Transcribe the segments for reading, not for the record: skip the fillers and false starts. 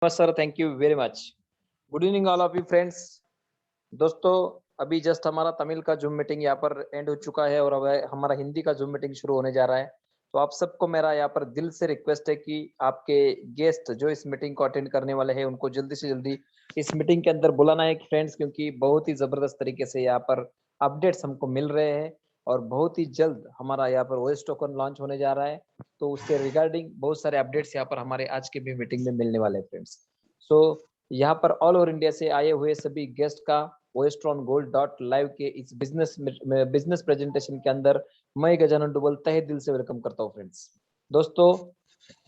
Sir, thank you very much. Good evening all of you friends. दोस्तों, अभी just हमारा तमिल का जूम मीटिंग यहाँ पर एंड हो चुका है और अब हमारा हिंदी का जूम मीटिंग शुरू होने जा रहा है। तो आप सबको मेरा यहाँ पर दिल से रिक्वेस्ट है कि आपके गेस्ट जो इस मीटिंग को अटेंड करने वाले हैं उनको जल्दी से जल्दी इस मीटिंग के अंदर बुलाना है फ्रेंड्स, क्योंकि बहुत ही जबरदस्त तरीके से यहाँ पर अपडेट्स हमको मिल रहे हैं और बहुत ही जल्द हमारा यहाँ पर ओएस टोकन लॉन्च होने जा रहा है। तो उससे रिगार्डिंग बहुत सारे अपडेट्स यहाँ पर हमारे आज के भी मीटिंग में मिलने वाले हैं फ्रेंड्स। सो यहाँ पर ऑल ओवर इंडिया से आए हुए सभी गेस्ट का ओएस्ट्रॉन गोल्ड डॉट लाइव के इस बिजनेस प्रेजेंटेशन के अंदर मैं गजानन डुबल तहे दिल से वेलकम करता हूँ फ्रेंड्स। दोस्तों,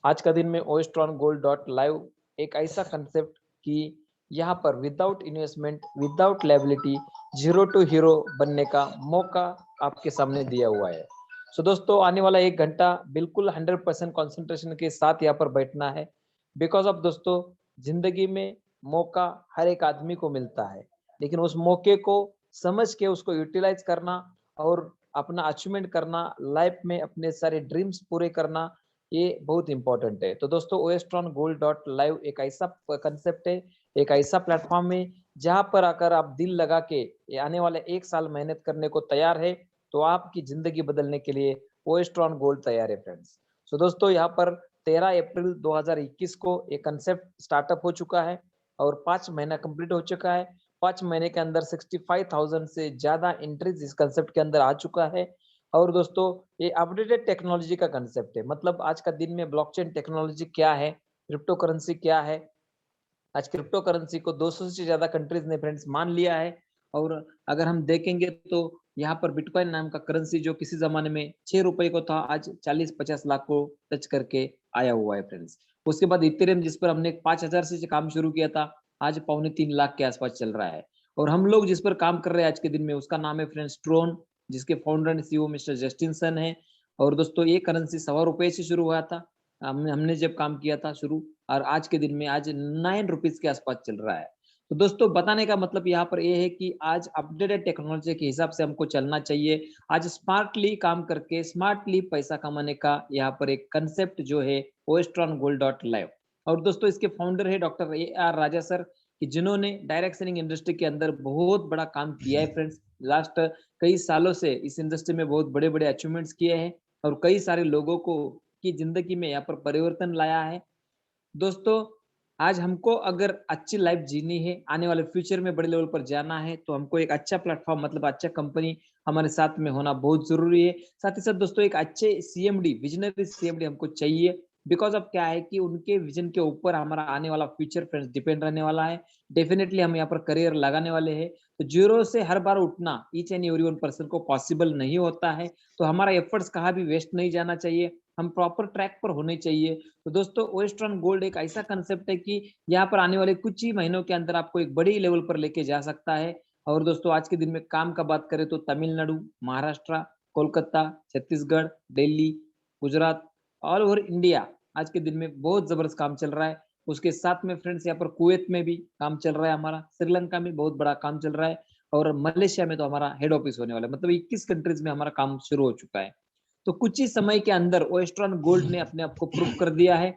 आज का दिन में ओएस्ट्रॉन गोल्ड डॉट लाइव एक ऐसा कंसेप्ट कि यहाँ पर without investment, without liability, zero to hero बनने का मौका आपके सामने दिया हुआ है। सो दोस्तों, आने वाला 1 घंटा बिल्कुल 100% कॉन्सेंट्रेशन के साथ यहाँ पर बैठना है। बिकॉज ऑफ दोस्तों, जिंदगी में मौका हर एक आदमी को मिलता है, लेकिन उस मौके को समझ के उसको यूटिलाइज करना और अपना अचीवमेंट करना, लाइफ में अपने सारे ड्रीम्स पूरे करना, ये बहुत इंपॉर्टेंट है। तो दोस्तों, ओएस्ट्रॉन गोल्ड डॉट लाइव एक ऐसा कंसेप्ट है, एक ऐसा प्लेटफॉर्म है जहां पर आकर आप दिल लगा के आने वाले 1 साल मेहनत करने को तैयार है तो आपकी जिंदगी बदलने के लिए ओएस्ट्रॉन गोल्ड तैयार है फ्रेंड्स। सो दोस्तों, यहाँ पर 13 अप्रैल 2021 को एक कंसेप्ट स्टार्टअप हो चुका है और 5 महीना कंप्लीट हो चुका है। 5 महीने के अंदर 65,000 से ज्यादा एंट्रीज इस कंसेप्ट के अंदर आ चुका है। और दोस्तों, ये अपडेटेड टेक्नोलॉजी का कंसेप्ट है, मतलब आज का दिन में ब्लॉकचेन टेक्नोलॉजी क्या है, क्रिप्टो करेंसी क्या है। आज क्रिप्टो करेंसी को 200 से ज्यादा कंट्रीज ने फ्रेंड्स मान लिया है। और अगर हम देखेंगे तो यहाँ पर बिटकॉइन नाम का करेंसी जो किसी जमाने में 6 रुपए को था, आज 40-50 लाख को टच करके आया हुआ है फ्रेंड्स। उसके बाद इथेरियम, जिस पर हमने 5,000 से काम शुरू किया था, आज 2.25 लाख के आसपास चल रहा है। और हम लोग जिस पर काम कर रहे हैं आज के दिन में, उसका नाम है फ्रेंड्स ट्रोन, जिसके founder and CEO mister Justin Sun है। और दोस्तों, ये करेंसी 1.25 रुपए से शुरू हुआ था, हमने जब काम किया था शुरू, और आज के दिन में आज 9 रुपीज के आसपास चल रहा है। तो दोस्तों, बताने का मतलब यहाँ पर ये है कि आज अपडेटेड टेक्नोलॉजी के हिसाब से हमको चलना चाहिए। आज स्मार्टली काम करके स्मार्टली पैसा कमाने का यहाँ पर एक कंसेप्ट जो है ओएस्ट्रॉन गोल्ड डॉट लाइव। और दोस्तों, इसके फाउंडर है डॉक्टर AR राजा सर, कि जिन्होंने डायरेक्ट सेलिंग इंडस्ट्री के अंदर बहुत बड़ा काम किया है फ्रेंड्स। लास्ट कई सालों से इस इंडस्ट्री में बहुत बड़े बड़े अचीवमेंट्स किए हैं और कई सारे लोगों को की जिंदगी में यहाँ पर परिवर्तन लाया है। दोस्तों, आज हमको अगर अच्छी लाइफ जीनी है, आने वाले फ्यूचर में बड़े लेवल पर जाना है, तो हमको एक अच्छा प्लेटफॉर्म, मतलब अच्छा कंपनी हमारे साथ में होना बहुत जरूरी है। साथ ही साथ दोस्तों, एक अच्छे सीएमडी, विजनरी सीएमडी हमको चाहिए। बिकॉज ऑफ क्या है कि उनके विजन के ऊपर हमारा आने वाला फ्यूचर फ्रेंड्स डिपेंड रहने वाला है। डेफिनेटली हम यहाँ पर करियर लगाने वाले हैं। तो जीरो से हर बार उठना each and every one person को पॉसिबल नहीं होता है। तो हमारा एफर्ट्स कहाँ भी वेस्ट नहीं जाना चाहिए, हम प्रॉपर ट्रैक पर होने चाहिए। तो दोस्तों, ओएस्ट्रॉन गोल्ड एक ऐसा कंसेप्ट है कि यहाँ पर आने वाले कुछ ही महीनों के अंदर आपको एक बड़ी लेवल पर लेके जा सकता है। और दोस्तों, आज के दिन में काम का बात करें तो Tamil Nadu, Maharashtra, Kolkata, Chhattisgarh, Delhi, Gujarat, all over India आज के दिन में बहुत जबरदस्त काम चल रहा है। उसके साथ में फ्रेंड्स, यहाँ पर कुवैत में भी काम चल रहा है हमारा, श्रीलंका में बहुत बड़ा काम चल रहा है, और मलेशिया में तो हमारा हेड ऑफिस होने वाला है। मतलब 21 कंट्रीज में हमारा काम शुरू हो चुका है। तो कुछ ही समय के अंदर ओएस्ट्रॉन गोल्ड ने अपने आप को प्रूव कर दिया है।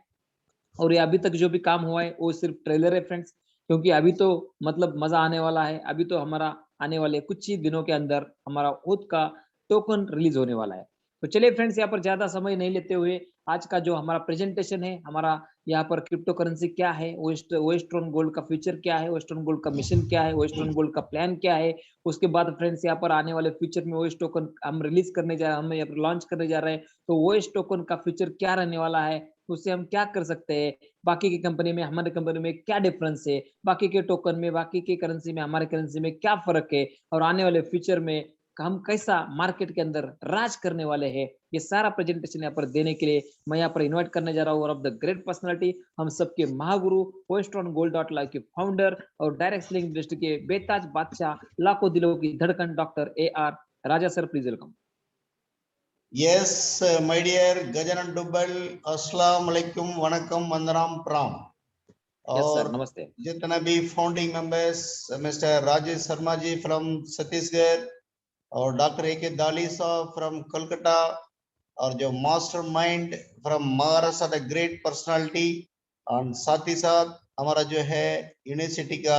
और ये अभी तक जो भी काम हुआ है वो सिर्फ ट्रेलर है फ्रेंड्स, क्योंकि अभी तो मतलब मजा आने वाला है। अभी तो हमारा आने वाले कुछ ही दिनों के अंदर हमारा खुद का टोकन रिलीज होने वाला है। तो चलिए फ्रेंड्स, यहाँ पर ज्यादा समय नहीं लेते हुए आज का जो हमारा प्रेजेंटेशन है, हमारा यहाँ पर क्रिप्टो करेंसी क्या है, ओएस्ट्रॉन गोल्ड का फ्यूचर क्या है, ओएस्ट्रॉन गोल्ड का मिशन क्या है, ओएस्ट्रॉन गोल्ड का प्लान क्या है। उसके बाद फ्रेंड्स, यहाँ पर आने वाले फ्यूचर में ओएस टोकन हम रिलीज करने जा रहे हैं, हम यहाँ पर लॉन्च करने जा रहे हैं। तो ओएस टोकन का फ्यूचर क्या रहने वाला है, उससे हम क्या कर सकते हैं, बाकी की कंपनी में हमारे कंपनी में क्या डिफरेंस है, बाकी के टोकन में, बाकी के करेंसी में, हमारे करेंसी में क्या फर्क है, और आने वाले फ्यूचर में हम कैसा मार्केट के अंदर राज करने वाले हैं, ये सारा प्रेजेंटेशन यहाँ पर देने के लिए मैं यहाँ पर इन्वाइट करने जा रहा हूँ। और ऑफ द ग्रेट पर्सनालिटी, हम सबके महागुरु, ओएस्ट्रॉन गोल्ड डॉट लाइव के फाउंडर और डायरेक्ट सेलिंग इंडस्ट्री के बेताज बादशाह, लाखों दिलों की धड़कन, doctor AR Raja sir, please welcome. Yes, my dear Gajanan Dubbal, Assalamu alaikum, Vanakkam, Vandanam, Pram. Yes sir, और नमस्ते। जितना भी founding members, mister Rajesh Sharma ji from Chhattisgarh और डॉक्टर AK दाली साहब फ्रॉम कोलकाता, और जो master mind from Maharashtra, the great personality, और साथ ही साथ हमारा जो है यूनिवर्सिटी का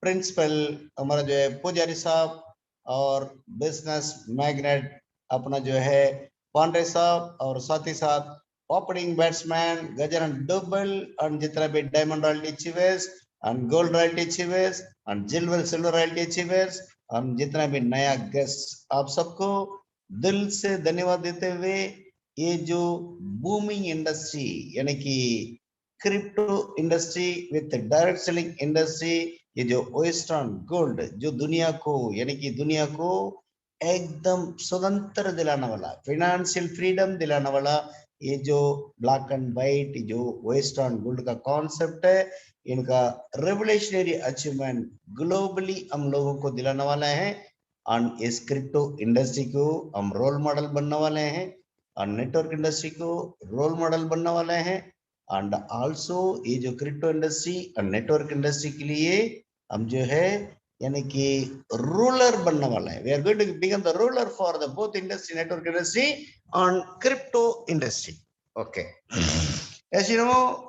प्रिंसिपल हमारा जो है पुजारी साहब और बिजनेस मैग्नेट अपना जो है पांडे साहब और साथ ही साथ ओपनिंग बैट्समैन गजानन डुबल और जितना भी डायमंड रॉयल्टी अचीवर्स और गोल्ड रॉयल्टी अचीवर्स और सिल्वर रॉयल्टी अचीवर्स और जितना भी नया गेस्ट, आप सबको दिल से धन्यवाद देते हुए ये जो बूमिंग इंडस्ट्री यानी कि crypto industry with direct selling industry, ये जो वेस्टर्न गोल्ड जो दुनिया को यानी कि दुनिया को एकदम स्वतंत्र दिलाने वाला, फाइनेंशियल फ्रीडम दिलाने वाला ये जो ब्लैक एंड व्हाइट जो वेस्टर्न गोल्ड का कॉन्सेप्ट है, इनका रेवोल्यूशनरी अचीवमेंट ग्लोबली हम लोगों को दिलाने वाला है। और इस क्रिप्टो इंडस्ट्री को हम रोल मॉडल बनने वाले हैं और नेटवर्क इंडस्ट्री को रोल मॉडल बनने वाले हैं। एंड आल्सो ये जो क्रिप्टो इंडस्ट्री और नेटवर्क इंडस्ट्री के लिए हम जो है यानी कि रूलर बनने वाला है। We are going to become the ruler for the both industry, network industry और क्रिप्टो इंडस्ट्री। ओके, ऐसे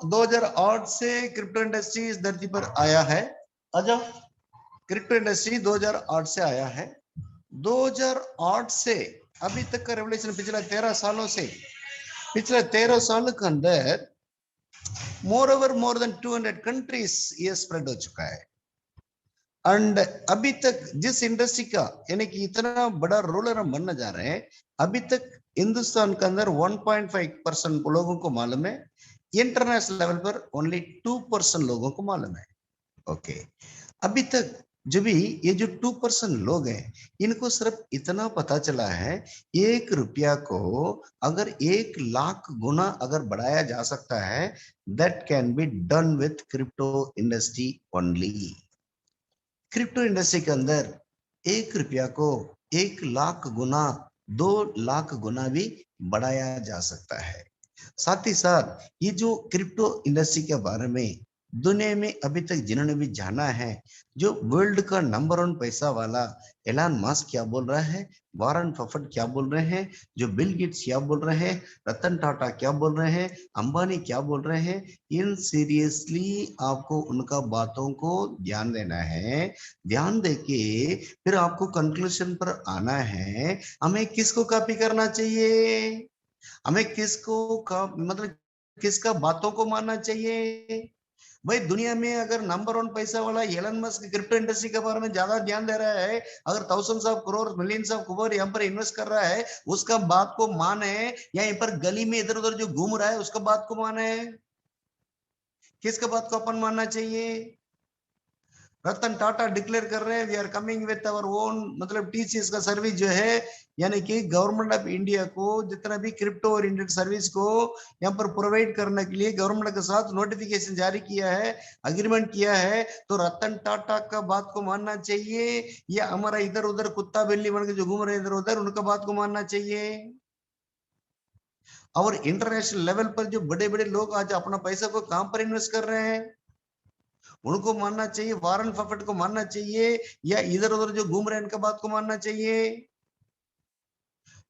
2008 से क्रिप्टो इंडस्ट्री इस धरती पर आया है। अच्छा, क्रिप्टो इंडस्ट्री 2008 से आया है। 2008 से अभी तक का रेवोल्यूशन पिछले 13 सालों से, पिछले 13 साल के अंदर मोर देन 200 कंट्रीज ये स्प्रेड हो चुका है। एंड अभी तक जिस इंडस्ट्री का यानी कि इतना बड़ा रोलर हम बनना जा रहे हैं, अभी तक हिंदुस्तान के अंदर 1.5% लोगों को मालूम है, इंटरनेशनल लेवल पर ओनली 2% लोगों को मालूम है। ओके, अभी तक जो भी ये जो 2% लोग हैं, इनको सिर्फ इतना पता चला है 1 रुपया को अगर 1 लाख गुना अगर बढ़ाया जा सकता है, that can be done with crypto industry only. Crypto industry के अंदर 1 रुपया को 1 लाख गुना 2 लाख गुना भी बढ़ाया जा सकता है। साथ ही साथ ये जो क्रिप्टो इंडस्ट्री के बारे में दुनिया में अभी तक जिन्होंने भी जाना है, जो वर्ल्ड का नंबर 1 पैसा वाला एलन मस्क क्या बोल रहा है, वॉरेन बफेट क्या बोल रहे हैं, जो बिल गेट्स क्या बोल रहे हैं, रतन टाटा क्या बोल रहे हैं, अंबानी क्या बोल रहे हैं, इन सीरियसली आपको उनका बातों को ध्यान देना है। ध्यान देके फिर आपको कंक्लूजन पर आना है, हमें किसको कॉपी करना चाहिए, हमें किसको मतलब किसका बातों को मानना चाहिए। भाई दुनिया में अगर नंबर 1 पैसा वाला एलन मस्क क्रिप्टो इंडस्ट्री के बारे में ज्यादा ध्यान दे रहा है, अगर thousands of crore millions of crore यहाँ पर इन्वेस्ट कर रहा है, उसका बात को माने, या यहाँ पर गली में इधर उधर जो घूम रहा है उसका बात को माने, किसका बात को अपन मानना चाहिए। रतन टाटा डिक्लेयर कर रहे हैं we are coming with our own, मतलब टीसीएस का सर्विस जो है यानी कि गवर्नमेंट ऑफ इंडिया को जितना भी क्रिप्टो ओरिएंटेड सर्विस को यहाँ पर प्रोवाइड करने के लिए गवर्नमेंट के साथ नोटिफिकेशन जारी किया है, अग्रीमेंट किया है, तो रतन टाटा का बात को मानना चाहिए या हमारा इधर उधर कुत्ता बिल्ली बन के जो घूम रहे इधर उधर उनका बात को मानना चाहिए। और इंटरनेशनल लेवल पर जो बड़े बड़े लोग आज अपना पैसा को कहां पर इन्वेस्ट कर रहे हैं, उनको मानना चाहिए, वॉरेन बफेट को मानना चाहिए या इधर उधर जो घूम रहे हैं इनका बात को मानना चाहिए।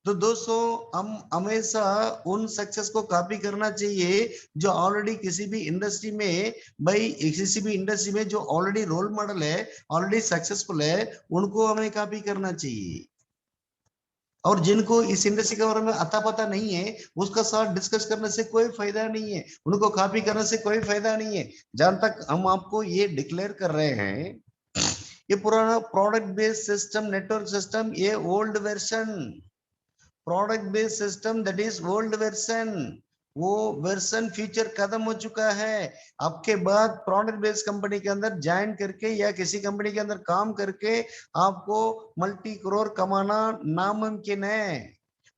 तो दोस्तों हम हमेशा उन सक्सेस को कॉपी करना चाहिए जो ऑलरेडी किसी भी इंडस्ट्री में, भाई किसी भी इंडस्ट्री में जो ऑलरेडी रोल मॉडल है, ऑलरेडी सक्सेसफुल है, उनको हमें कॉपी करना चाहिए। और जिनको इस इंडस्ट्री के बारे में अता पता नहीं है, उसका साथ डिस्कस करने से कोई फायदा नहीं है, उनको कॉपी करने से कोई फायदा नहीं है। जहां तक हम आपको ये डिक्लेयर कर रहे हैं, ये पुराना product based system, network system, ये old version, product based system that is old version, वो वर्जन फ्यूचर खत्म हो चुका है। आपके बाद प्रोडक्ट बेस्ड कंपनी के अंदर ज्वाइन करके या किसी कंपनी के अंदर काम करके आपको मल्टी करोड़ कमाना नामुमकिन है।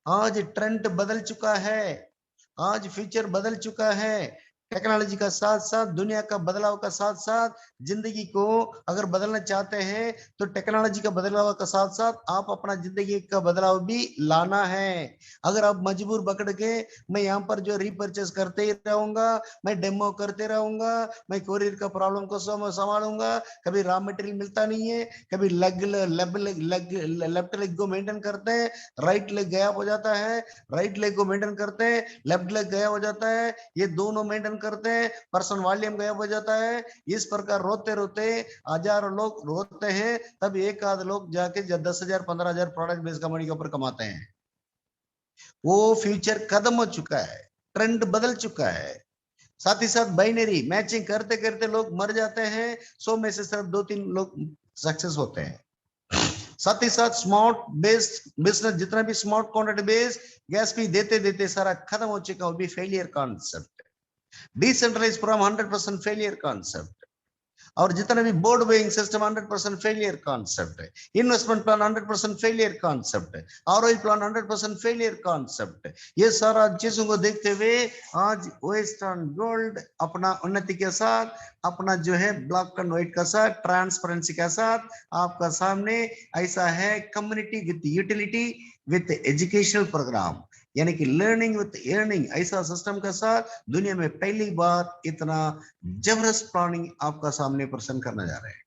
आज ट्रेंड बदल चुका है, आज फ्यूचर बदल चुका है। टेक्नोलॉजी का साथ साथ, दुनिया का बदलाव का साथ साथ, जिंदगी को अगर बदलना चाहते हैं तो टेक्नोलॉजी का बदलाव का साथ साथ आप अपना जिंदगी का बदलाव भी लाना है। अगर आप मजबूर पकड़ के मैं यहाँ पर जो रिपर्चेस करते ही रहूंगा, मैं डेमो करते रहूंगा, मैं कोरियर का प्रॉब्लम को संभालूंगा, कभी रॉ मटेरियल मिलता नहीं है, कभी लेफ्ट लेग को मेंटेन करते हैं, राइट लेग गायब हो जाता है, राइट लेग को मेंटेन करते हैं, लेफ्ट लेग गायब हो जाता है, ये दोनों मेंटेन रन करते हैं, पर्सन वॉल्यूम गायब हो जाता है। इस प्रकार रोते रोते हजारों लोग रोते हैं, तब एक आध लोग जाके 10,000 15,000 प्रोडक्ट बेस्ड कंपनी के ऊपर कमाते हैं। वो फ्यूचर खत्म हो चुका है, ट्रेंड बदल चुका है। साथ ही साथ बाइनरी मैचिंग करते करते लोग मर जाते हैं, 100 में से सिर्फ 2-3 लोग सक्सेस होते हैं। साथ ही साथ स्मार्ट बेस्ड बिजनेस, जितना भी स्मार्ट कॉन्ट्रैक्ट बेस्ड गैस भी देते देते सारा खत्म हो चुका, वो भी failure concept. Decentralise programme 100% failure concept. और जितना भी board weighing system 100% failure concept है। इन्वेस्टमेंट प्लान 100% फेलियर कॉन्सेप्ट है। आरओई प्लान 100% फेलियर कॉन्सेप्ट है। ये सारा चीजों को देखते हुए आज वेस्टर्न गोल्ड अपना उन्नति के साथ, अपना जो है ब्लैक एंड व्हाइट का साथ, ट्रांसपेरेंसी के साथ आपका सामने ऐसा है, community with utility with educational programme, यानी कि लर्निंग विद अर्निंग, ऐसा सिस्टम के साथ दुनिया में पहली बार इतना जबरदस्त प्लानिंग आपका सामने प्रेजेंट करना जा रहे हैं।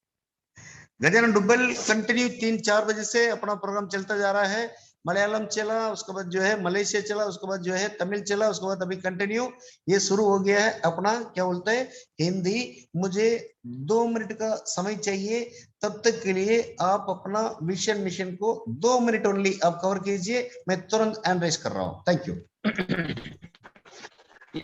गजानन डुब्बल कंटिन्यू 3-4 बजे से अपना प्रोग्राम चलता जा रहा है। मलयालम चला, उसके बाद जो है मलेशिया चला, उसके बाद जो है तमिल चला, उसके बाद अभी कंटिन्यू ये शुरू हो गया है अपना क्या बोलते हैं हिंदी। मुझे 2 मिनट का समय चाहिए, तब तक के लिए आप अपना विजन मिशन को 2 मिनट ओनली आप कवर कीजिए। मैं तुरंत एनालाइज कर रहा हूं। Thank you.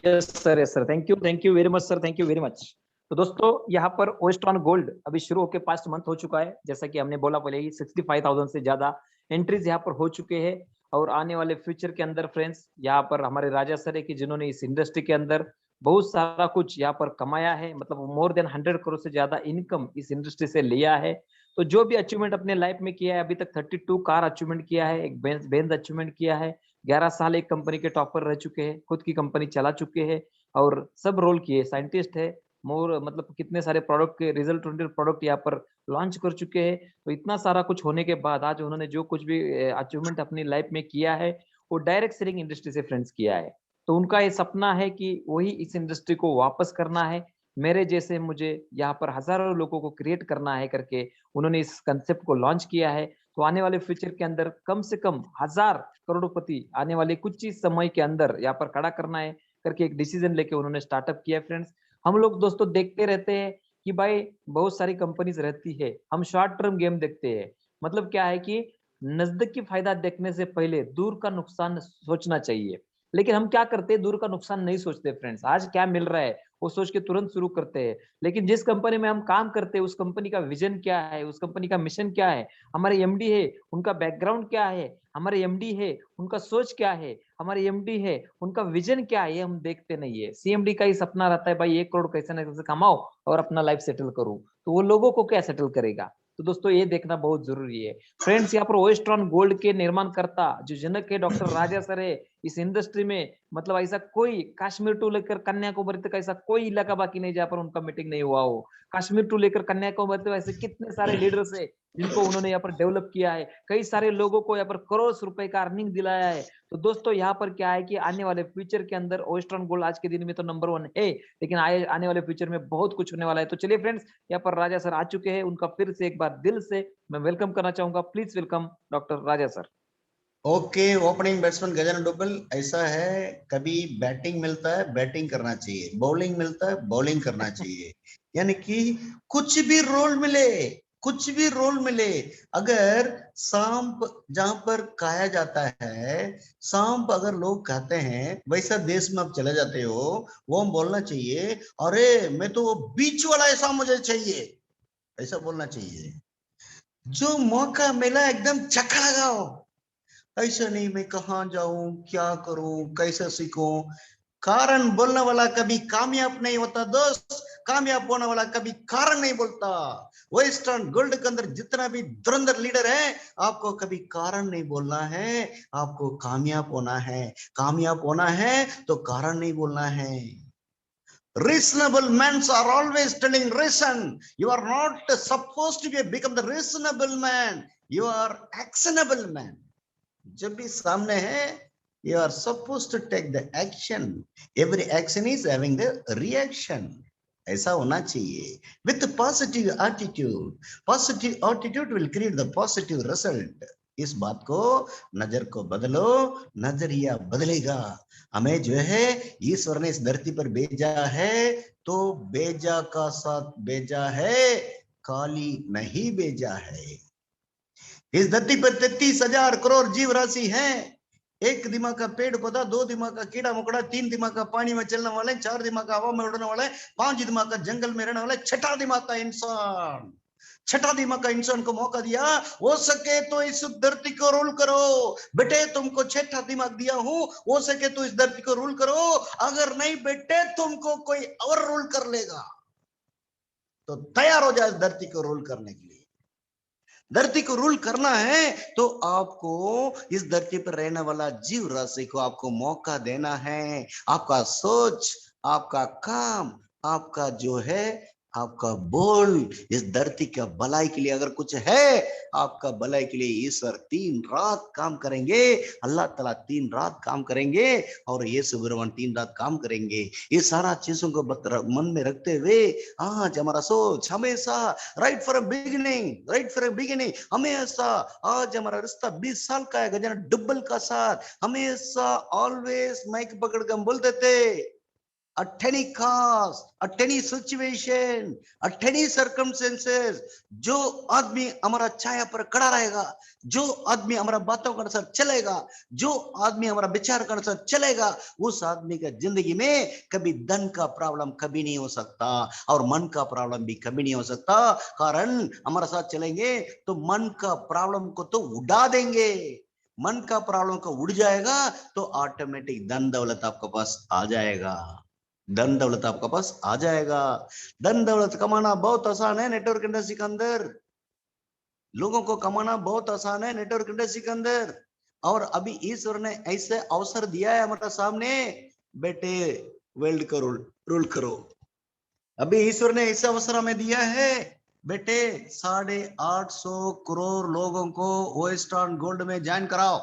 Yes sir, thank you very much sir, thank you very much. तो दोस्तों यहाँ पर वेस्टर्न गोल्ड अभी शुरू होकर 5 मंथ हो चुका है, जैसा कि हमने बोला पहले ही 65,000 से ज्यादा एंट्रीज यहाँ पर हो चुके हैं। और आने वाले फ्यूचर के अंदर फ्रेंड्स यहाँ पर हमारे राजा सर है कि जिन्होंने इस इंडस्ट्री के अंदर बहुत सारा कुछ यहाँ पर कमाया है, मतलब मोर देन 100 करोड़ से ज्यादा इनकम इस इंडस्ट्री से लिया है। तो जो भी अचीवमेंट अपने लाइफ में किया है, अभी तक 32 कार अचीवमेंट किया है, एक बेंज अचीवमेंट किया है, 11 साल एक कंपनी के टॉपर रह चुके हैं, खुद की कंपनी चला चुके हैं और सब रोल किए, साइंटिस्ट है, मोर मतलब कितने सारे प्रोडक्ट के रिजल्ट ओरिएंटेड प्रोडक्ट यहाँ पर लॉन्च कर चुके हैं। तो इतना सारा कुछ होने के बाद आज उन्होंने जो कुछ भी अचीवमेंट अपनी लाइफ में किया है, वो डायरेक्ट सेलिंग इंडस्ट्री से फ्रेंड्स किया है। तो उनका ये सपना है कि वही इस इंडस्ट्री को वापस करना है, मेरे जैसे मुझे यहाँ पर हजारों लोगों को क्रिएट करना है करके उन्होंने इस कंसेप्ट को लॉन्च किया है। तो आने वाले फ्यूचर के अंदर कम से कम 1000 करोड़पति आने वाले कुछ ही समय के अंदर यहाँ पर खड़ा करना है करके एक डिसीजन लेके उन्होंने स्टार्टअप किया है फ्रेंड्स। हम लोग दोस्तों देखते रहते हैं कि भाई बहुत सारी कंपनीज रहती है, हम शॉर्ट टर्म गेम देखते हैं। मतलब क्या है कि नजदीक की फायदा देखने से पहले दूर का नुकसान सोचना चाहिए। लेकिन हम क्या करते हैं, दूर का नुकसान नहीं सोचते फ्रेंड्स, आज क्या मिल रहा है वो सोच के तुरंत शुरू करते हैं। लेकिन जिस कंपनी में हम काम करते हैं उस कंपनी का विजन क्या है, उस कंपनी का मिशन क्या है, हमारे एमडी है उनका बैकग्राउंड क्या है, हमारे एमडी है उनका सोच क्या है, हमारे एमडी है उनका विजन क्या है, ये हम देखते नहीं है। सीएमडी का ही सपना रहता है भाई 1 करोड़ कैसे ना कैसे कमाओ और अपना लाइफ सेटल करूं, तो वो लोगों को क्या सेटल करेगा। तो दोस्तों ये देखना बहुत जरूरी है फ्रेंड्स। यहाँ पर वेस्टर्न गोल्ड के निर्माण करता जो जनक है डॉक्टर राजा सर है इस इंडस्ट्री में, मतलब ऐसा कोई कश्मीर टू लेकर कन्याकुमारी तक ऐसा कोई इलाका बाकी नहीं जहाँ पर उनका मीटिंग नहीं हुआ हो। कश्मीर टू लेकर कन्याकुमारी तक ऐसे कितने सारे लीडर्स है जिनको उन्होंने यहाँ पर डेवलप किया है, कई सारे लोगों को यहाँ पर करोड़ रुपए का अर्निंग दिलाया है। तो दोस्तों यहाँ पर क्या है कि आने वाले फ्यूचर के अंदर वेस्टर्न गोल्ड आज के दिन में तो नंबर 1 है, लेकिन आने वाले फ्यूचर में बहुत कुछ होने वाला है। तो चलिए फ्रेंड्स, यहाँ पर राजा सर आ चुके हैं, उनका फिर से एक बार दिल से मैं वेलकम करना चाहूंगा। Please welcome doctor Raja sir. Okay, opening batsman Gajanan double, ऐसा है कभी बैटिंग मिलता है बैटिंग करना चाहिए, बॉलिंग मिलता है बॉलिंग करना चाहिए। यानी कि कुछ भी रोल मिले, कुछ भी रोल मिले, अगर सांप जहां पर खाया जाता है, सांप अगर लोग खाते हैं वैसा देश में आप चले जाते हो, वो हम बोलना चाहिए अरे मैं तो वो बीच वाला ऐसा मुझे चाहिए, ऐसा बोलना चाहिए। जो मौका मिला एकदम चक्का लगाओ, ऐसा नहीं मैं कहाँ जाऊं, क्या करूं, कैसे सीखूं। कारण बोलने वाला कभी कामयाब नहीं होता दोस्त, कामयाब होने वाला कभी कारण नहीं बोलता। वेस्टर्न गोल्ड के अंदर जितना भी धुरंधर लीडर है, आपको कभी कारण नहीं बोलना है, आपको कामयाब होना है। कामयाब होना है तो कारण नहीं बोलना है। Reasonable men are always telling reason. You are not supposed to become the reasonable man. You are actionable man. जब भी सामने है, you are supposed to take the action. Every action is having the reaction. ऐसा होना चाहिए with positive attitude. Positive attitude will create the positive result. इस बात को, नजर को बदलो, नजरिया बदलेगा। हमें जो है ईश्वर ने इस धरती पर भेजा है तो भेजा का साथ भेजा है, खाली नहीं भेजा है। इस धरती पर 33,000 करोड़ जीव राशि है। एक दिमाग का पेड़ पौधा, 2 दिमाग का कीड़ा मकोड़ा, 3 दिमाग का पानी में चलने वाला है, 4 दिमाग का हवा में उड़ने वाला है, 5 दिमाग का जंगल में रहने वाला है, 6ठा दिमाग का इंसान। 6ठा दिमाग का इंसान को मौका दिया, हो सके तो इस धरती को रूल करो। बेटे तुमको 6ठा दिमाग दिया हूं, हो सके तो इस धरती को रूल करो। अगर नहीं बेटे तुमको कोई और रूल कर लेगा, तो तैयार हो जाए इस धरती को रूल करने के लिए। धरती को रूल करना है तो आपको इस धरती पर रहने वाला जीव राशि को आपको मौका देना है। आपका सोच, आपका काम, आपका जो है आपका बोल इस धरती का भलाई के लिए अगर कुछ है, आपका भलाई के लिए ईश्वर 3 रात काम करेंगे, अल्लाह ताला 3 रात काम करेंगे और यीशु भगवान 3 रात काम करेंगे। ये सारा चीजों को मन में रखते हुए आज हमारा सोच हमेशा राइट फ्रॉम बिगिनिंग हमेशा, आज हमारा रिश्ता 20 साल का है गजानन डुब्बल का साथ, हमेशा ऑलवेज माइक पकड़ के हम बोलते थे, at any cost, at any situation, at any circumstances, जो आदमी हमारा छाया पर खड़ा रहेगा, जो आदमी हमारा बातों के अनुसार चलेगा, जो आदमी हमारा विचार के अनुसार चलेगा, उस आदमी का जिंदगी में कभी धन का प्रॉब्लम कभी नहीं हो सकता और मन का प्रॉब्लम भी कभी नहीं हो सकता। कारण हमारा साथ चलेंगे तो मन का प्रॉब्लम को तो उड़ा देंगे। मन का प्रॉब्लम को उड़ जाएगा तो ऑटोमेटिक धन दौलत आपके पास आ जाएगा। धन दौलत आपके पास आ जाएगा। धन दौलत कमाना बहुत आसान है नेटवर्क इंडस्ट्री के अंदर, लोगों को कमाना बहुत आसान है नेटवर्क इंडस्ट्री के अंदर। और अभी ईश्वर ने ऐसे अवसर दिया है हमारे सामने, बेटे वर्ल्ड को रूल करो। अभी ईश्वर ने ऐसा अवसर हमें दिया है, बेटे 850 करोड़ लोगों को वेस्टर्न गोल्ड में ज्वाइन कराओ।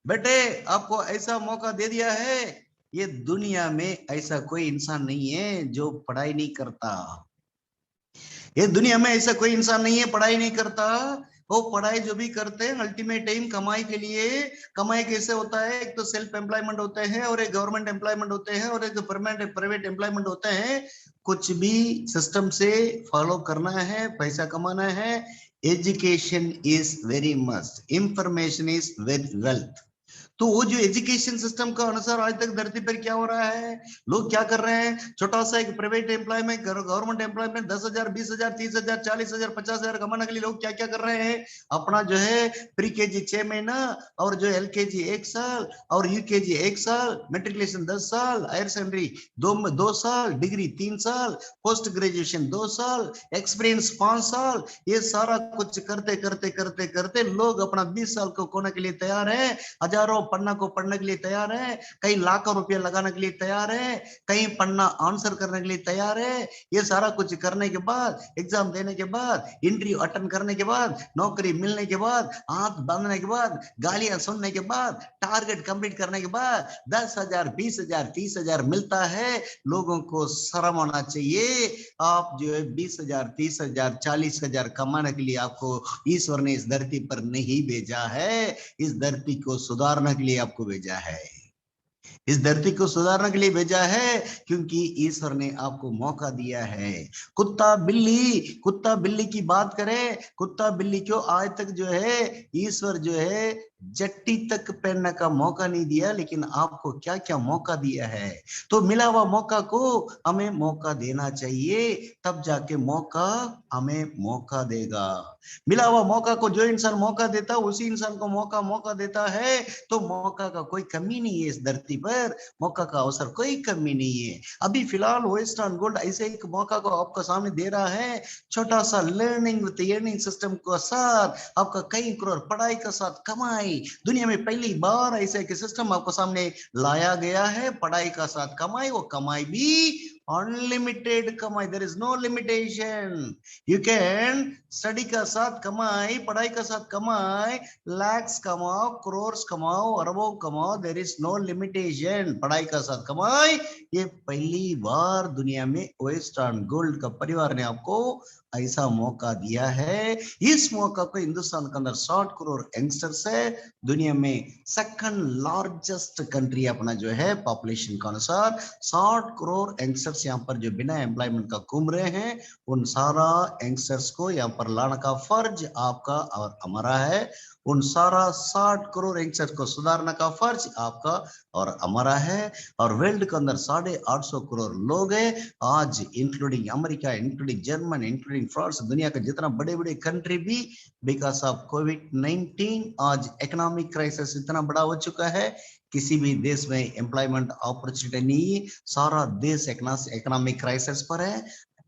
बेटे आपको ऐसा मौका दे दिया है, ये दुनिया में ऐसा कोई इंसान नहीं है जो पढ़ाई नहीं करता। ये दुनिया में ऐसा कोई इंसान नहीं है पढ़ाई नहीं करता। वो पढ़ाई जो भी करते हैं अल्टीमेट एम कमाई के लिए। कमाई कैसे होता है, एक तो सेल्फ एम्प्लॉयमेंट होते हैं और एक गवर्नमेंट एम्प्लॉयमेंट होते हैं और एक परमानेंट प्राइवेट एम्प्लॉयमेंट होते हैं। कुछ भी सिस्टम से फॉलो करना है, पैसा कमाना है। Education is very must, information is very wealth. तो वो जो एजुकेशन सिस्टम का अनुसार आज तक धरती पर क्या हो रहा है, लोग क्या कर रहे हैं, छोटा सा एक प्राइवेट एम्प्लॉय में गवर्नमेंट एम्प्लॉय में 10,000 20,000 30,000 40,000 50,000 कमाने के लिए लोग क्या क्या कर रहे हैं, अपना जो है प्री केजी 6 महीना और जो एलकेजी 1 साल और यूकेजी 1 साल, मेट्रिकुलेशन 10 साल, हायर सेकेंडरी 2 साल, डिग्री 3 साल, पोस्ट ग्रेजुएशन 2 साल, एक्सपीरियंस 5 साल, ये सारा कुछ करते करते करते करते लोग अपना 20 साल को खोने के लिए तैयार है। हजारों पन्ना को पढ़ने के लिए तैयार है, कई लाखों रुपया लगाने के लिए तैयार है, कई पन्ना आंसर करने के लिए तैयार है। ये सारा कुछ करने के बाद, एग्जाम देने के बाद, इंटरव्यू अटेंड करने के बाद, नौकरी मिलने के बाद, हाथ बांधने के बाद, गालियां सुनने के बाद, टारगेट कंप्लीट करने के बाद 10,000 20,000 30,000 मिलता है। लोगों को शर्म आना चाहिए। आप जो है 20,000 30,000 40,000 कमाने के लिए आपको ईश्वर ने इस धरती पर नहीं भेजा है, इस धरती को सुधारने के लिए आपको भेजा है। इस धरती को सुधारने के लिए भेजा है, क्योंकि ईश्वर ने आपको मौका दिया है। कुत्ता बिल्ली की बात करें, कुत्ता बिल्ली को आज तक जो है ईश्वर जो है जट्टी तक पहनने का मौका नहीं दिया, लेकिन आपको क्या क्या मौका दिया है। तो मिला हुआ मौका को हमें मौका देना चाहिए, तब जाके मौका हमें मौका देगा। मिला हुआ मौका को जो इंसान मौका देता है उसी इंसान को मौका देता है। तो मौका का कोई कमी नहीं है इस धरती पर, मौका का अवसर कोई कमी नहीं है। अभी फिलहाल वेस्टर्न गोल्ड ऐसे एक मौका को आपको सामने दे रहा है, छोटा सा लर्निंग विद अर्निंग सिस्टम के साथ आपका कई करोड़ पढ़ाई के साथ कमाई। दुनिया में पहली बार ऐसे एक सिस्टम आपको सामने लाया गया है, पढ़ाई का साथ कमाई, वो कमाई भी अनलिमिटेड कमाई, there is no limitation. You can study का साथ कमाई, पढ़ाई का साथ कमाई, लैक्स कमाओ, करोर्स कमाओ, अरबों कमाओ, देयर इज नो लिमिटेशन। पढ़ाई का साथ कमाई, ये पहली बार दुनिया में वेस्टर्न गोल्ड का परिवार ने आपको ऐसा मौका दिया है। इस मौका को हिंदुस्तान के अंदर 60 करोड़ यंगस्टर्स है, दुनिया में सेकंड लार्जेस्ट कंट्री अपना जो है पॉपुलेशन के अनुसार 60 करोड़ यंगस्टर्स यहाँ पर जो बिना एम्प्लॉयमेंट का घूम रहे हैं, उन सारा यंगस्टर्स को यहाँ पर लाने का फर्ज आपका और हमारा है। उन सारा 60 करोड़ यंगस्टर्स को सुधारने का फर्ज आपका और हमारा है। और वर्ल्ड के अंदर 850 करोड़ लोग हैं आज, including America, including German, including France, दुनिया के जितना बड़े बड़े कंट्री भी बिकॉज ऑफ कोविड-19 आज इकोनॉमिक क्राइसिस इतना बड़ा हो चुका है, किसी भी देश में एम्प्लॉयमेंट अपॉर्चुनिटी नहीं, सारा देश इकोनॉमिक क्राइसिस पर है।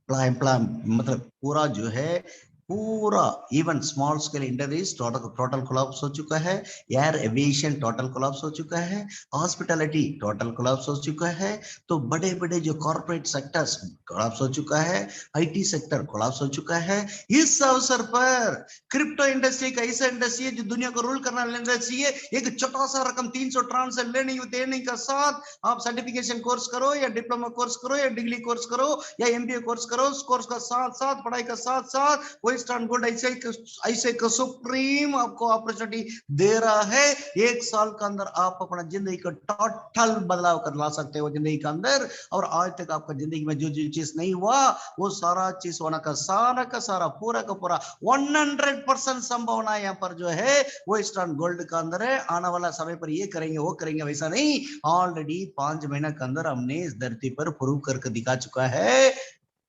मतलब पूरा जो है पूरा even small scale industries total collapse हो चुका है, एयर एविएशन टोटल कोलैप्स हो चुका है, हॉस्पिटैलिटी टोटल कोलैप्स हो चुका है। तो बड़े बड़े जो कॉर्पोरेट सेक्टर्स कोलैप्स हो चुका है, आईटी सेक्टर कोलैप्स हो चुका है। इस अवसर पर क्रिप्टो इंडस्ट्री का ऐसा इंडस्ट्री है जो दुनिया को रूल करना इंडस्ट्री है। एक छोटा सा रकम 300 ट्रांसफर देने का साथ आप सर्टिफिकेशन कोर्स करो या डिप्लोमा कोर्स करो या डिग्री कोर्स करो या एमबीए कोर्स करो, उस कोर्स का साथ साथ पढ़ाई का साथ साथ वेस्टर्न गोल्ड ऐसे सुप्रीम आपको अपॉर्चुनिटी दे रहा है। एक साल के अंदर आप अपना जिंदगी का टोटल बदलाव कर ला सकते हो जिंदगी के अंदर। और आज तक आपका जिंदगी में जो जो चीज नहीं हुआ वो सारा चीज होना का सारा पूरा का पूरा 100% संभावना यहाँ पर जो है वेस्टर्न गोल्ड का अंदर है। आने वाला समय पर ये करेंगे वो करेंगे वैसा नहीं, ऑलरेडी 5 महीने के अंदर हमने इस धरती पर प्रूव करके दिखा चुका है।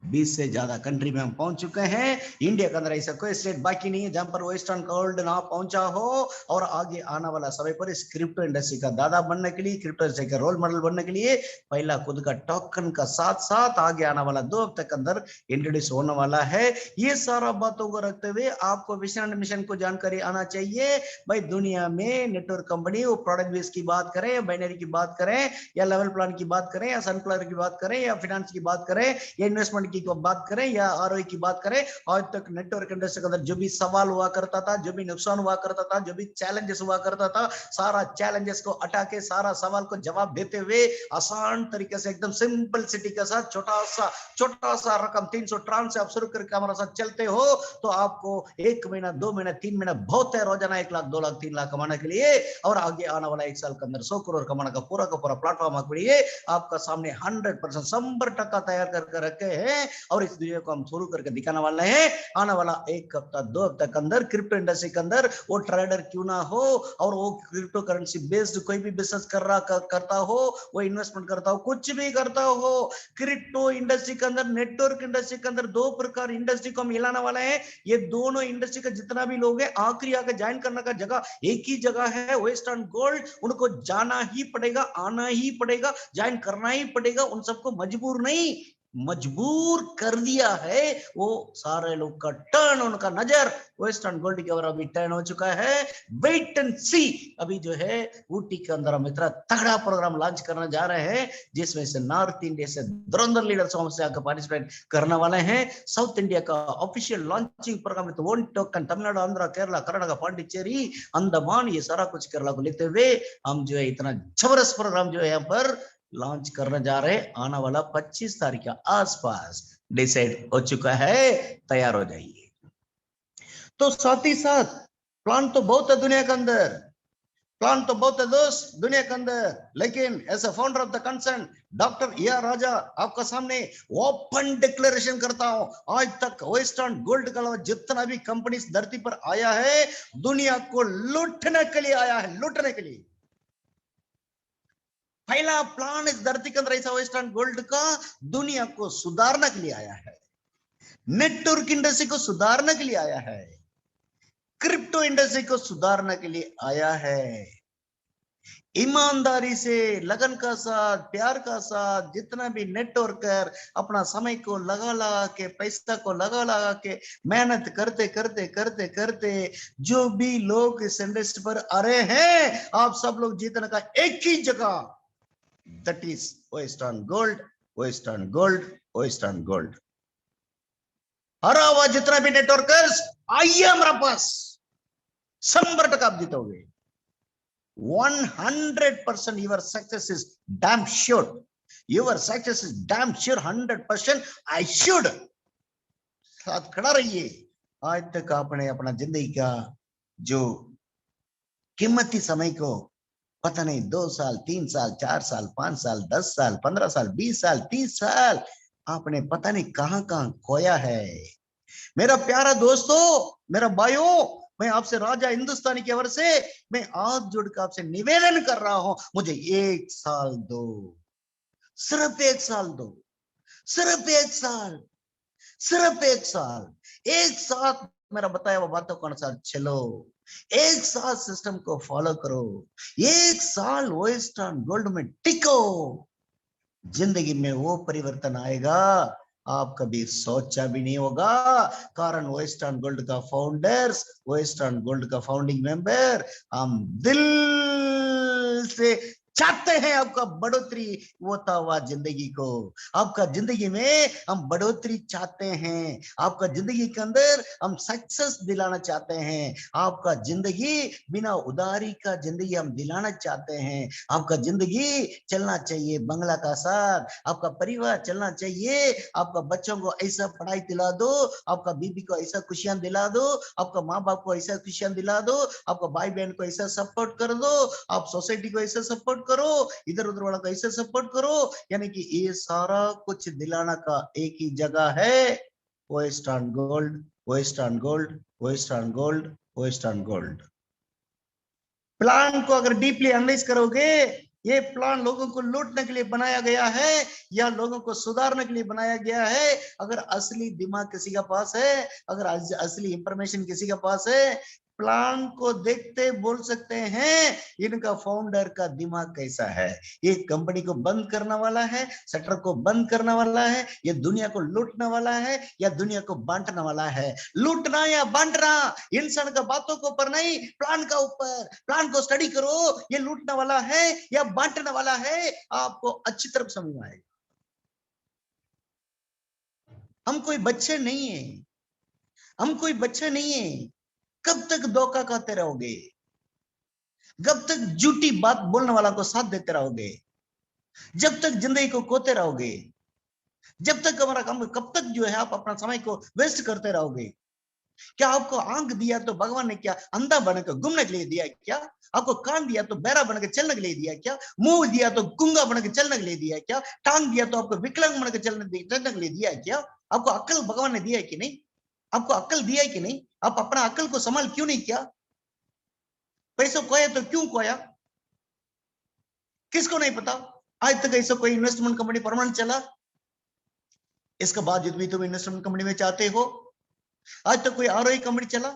20 से ज्यादा कंट्री में हम पहुंच चुके हैं। इंडिया के अंदर ऐसा कोई स्टेट बाकी नहीं है जहां पर वेस्टर्न गोल्ड ना पहुंचा हो। और आगे आने वाला समय पर इस क्रिप्टो इंडस्ट्री का दादा बनने के लिए, क्रिप्टो इंडस्ट्री का रोल मॉडल बनने के लिए पहला खुद का टोकन का साथ साथ आगे आने वाला 2 हफ्ते के अंदर इंट्रोड्यूस होने वाला है। ये सारा बातों को रखते हुए आपको विजन मिशन को जानकारी आना चाहिए। भाई दुनिया में नेटवर्क कंपनी वो प्रोडक्ट बेस की बात करें या बाइनरी की बात करें या लेवल प्लान की बात करें या सनफ्लावर की बात करें या फाइनेंस की बात करें या इन्वेस्टमेंट की बात करें या आरओई की बात करें, आज तक नेटवर्क इंडस्ट्री के अंदर जो भी सवाल हुआ करता था, जो भी नुकसान हुआ करता था, जो भी चैलेंजेस हुआ करता था, सारा चैलेंजेस को हटा के सारा सवाल को जवाब देते हुए आसान तरीके से एकदम सिंपल सिटी के साथ छोटा सा रकम 300 ट्रांस से आप शुरू करके हमारे साथ चलते हो तो आपको 1 महीना 2 महीना 3 महीना बहुत है, रोजाना 1 लाख 2 लाख 3 लाख कमाने के लिए और आगे आने वाला 1 साल के अंदर 100 करोड़ कमाने का पूरा प्लेटफॉर्म आपके लिए आपका सामने 100% 100% तैयार करके रखे हैं। और इस वीडियो को हम शुरू करके दिखाने वाले हैं। आने वाला 1 हफ्ता 2 हफ्ते के अंदर क्रिप्टो इंडस्ट्री के अंदर वो ट्रेडर क्यों ना हो और वो क्रिप्टो करेंसी बेस्ड कोई भी बिजनेस करता हो, वो इन्वेस्टमेंट करता हो, कुछ भी करता हो, क्रिप्टो इंडस्ट्री के अंदर नेटवर्क इंडस्ट्री के अंदर 2 प्रकार इंडस्ट्री को हम हिलाने वाले हैं। ये दोनों इंडस्ट्री का जितना भी लोग हैं आखिरी आके ज्वाइन करने का जगह एक ही जगह है, वेस्टर्न गोल्ड। उनको जाना ही पड़ेगा, आना ही पड़ेगा, ज्वाइन करना ही पड़ेगा। उन सबको मजबूर नहीं, मजबूर कर दिया है। वो सारे लोग का टर्न, उनका नजर वेस्टर्न गोल्ड के ऊपर अभी टर्न हो चुका है। वेट एंड सी। अभी जो है ऊटी के अंदर हम इतना तगड़ा प्रोग्राम लॉन्च करने जा रहे हैं जिसमें से नॉर्थ इंडिया से धुरंधर लीडर्स हमसे आकर पार्टिसिपेट करने वाले हैं। साउथ इंडिया का official launching programme with one token, Tamil Nadu, Andhra, Kerala, Karnataka, Pondicherry, Andaman, ये सारा कुछ केरला को लेते हुए हम जो है इतना जबरदस्त प्रोग्राम जो है यहाँ पर लॉन्च करने जा रहे हैं। आने वाला 25 तारीख के आसपास डिसाइड हो चुका है, तैयार हो जाइए। तो साथ ही साथ प्लान तो बहुत है दुनिया के अंदर, प्लान तो बहुत है दोस्त दुनिया के अंदर, लेकिन as a founder of the concern doctor A R. Raja आपका सामने ओपन डिक्लेरेशन करता हूं, आज तक वेस्टर्न गोल्ड का जितना भी कंपनी धरती पर आया है दुनिया को लूटने के लिए आया है, लूटने के लिए। पहला प्लान इस धरती के अंदर ऐसा वेस्टर्न गोल्ड का दुनिया को सुधारने के लिए आया है, नेटवर्क इंडस्ट्री को सुधारने के लिए आया है, क्रिप्टो इंडस्ट्री को सुधारने के लिए आया है। ईमानदारी से, लगन का साथ, प्यार का साथ जितना भी नेटवर्कर अपना समय को लगा के, पैसा को लगा के मेहनत करते करते करते करते जो भी लोग इस इंडस्ट्री पर आ रहे हैं, आप सब लोग जीतने का एक ही जगह, that is Western Gold, western gold, western gold. हरा हुआ जितना भी नेटवर्कर्स आइए हमारे पास, 100% आप जीतोगे। 100% your success is damn sure. Your success is damn sure, 100% I should। साथ खड़ा रहिए। आज तक आपने अपना जिंदगी का जो कीमती समय को पता नहीं 2 साल, 3 साल, 4 साल, 5 साल, 10 साल, 15 साल, 20 साल, 30 साल आपने पता नहीं कहां खोया है। मेरा प्यारा दोस्तों, मेरा भाइयों, मैं आपसे राजा हिंदुस्तानी की ओर से मैं हाथ जोड़कर आपसे निवेदन कर रहा हूं, मुझे 1 साल दो, सिर्फ 1 साल दो, सिर्फ 1 साल, सिर्फ 1 साल। एक साथ मेरा बताया हुआ बातों के अनुसार चलो, एक साथ सिस्टम को फॉलो करो, 1 साल वेस्टर्न गोल्ड में टिको। जिंदगी में वो परिवर्तन आएगा आप कभी सोचा भी नहीं होगा। कारण वेस्टर्न गोल्ड का फाउंडर्स, वेस्टर्न गोल्ड का फाउंडिंग मेंबर, हम दिल से चाहते हैं आपका बढ़ोतरी होता हुआ जिंदगी को। आपका जिंदगी में हम बढ़ोतरी चाहते हैं, आपका जिंदगी के अंदर हम सक्सेस दिलाना चाहते हैं, आपका जिंदगी बिना उधारी का जिंदगी हम दिलाना चाहते हैं। आपका जिंदगी चलना चाहिए बंगला का साथ, आपका परिवार चलना चाहिए, आपका बच्चों को ऐसा पढ़ाई दिला दो, आपका बीबी को ऐसा खुशियां दिला दो, आपका माँ बाप को ऐसा खुशियां दिला दो, आपका भाई बहन को ऐसा सपोर्ट कर दो, आप सोसाइटी को ऐसा सपोर्ट करो, इधर उधर वाला को ऐसा सपोर्ट करो। यानी कि ये सारा कुछ दिलाना का एक ही जगह है, western gold, western gold, western gold, western gold. Plan को अगर डीपली एनालाइज करोगे, ये प्लान लोगों को लूटने के लिए बनाया गया है या लोगों को सुधारने के लिए बनाया गया है। अगर असली दिमाग किसी के पास है, अगर असली इंफॉर्मेशन किसी के पास है, प्लान को देखते बोल सकते हैं इनका फाउंडर का दिमाग कैसा है। ये कंपनी को बंद करने वाला है, शटर को बंद करने वाला है, ये दुनिया को लूटने वाला है या दुनिया को बांटने वाला है। लूटना या बांटना इंसान का बातों के ऊपर नहीं, प्लान का ऊपर। प्लान को स्टडी करो, ये लूटने वाला है या बांटने वाला है, आपको अच्छी तरह समझ में आएगा। हम कोई बच्चे नहीं है, हम कोई बच्चे नहीं है। कब तक धोखा खाते रहोगे? कब तक झूठी बात बोलने वाला को साथ देते रहोगे? जब तक जिंदगी को खोते रहोगे? जब तक हमारा काम, कब तक जो है आप अपना समय को वेस्ट करते रहोगे? क्या आपको आंख दिया तो भगवान ने क्या अंधा बनकर घूमने के लिए दिया क्या? आपको कान दिया तो बहरा बनकर चलने के लिए दिया क्या? मुंह दिया तो गूंगा बनकर चलने के लिए दिया क्या? टांग दिया तो आपको विकलांग बनकर चलने के लिए दिया क्या? आपको अक्ल भगवान ने दिया है कि नहीं? आपको अक्ल दिया है कि नहीं? आप अपना अक्ल को संभाल क्यों नहीं किया? पैसों खोया तो क्यों खोया? किसको नहीं पता? आज तक ऐसा कोई इन्वेस्टमेंट कंपनी परमानेंट चला? इसके बावजूद भी तुम इन्वेस्टमेंट कंपनी में चाहते हो। आज तक कोई आरओई कंपनी चला,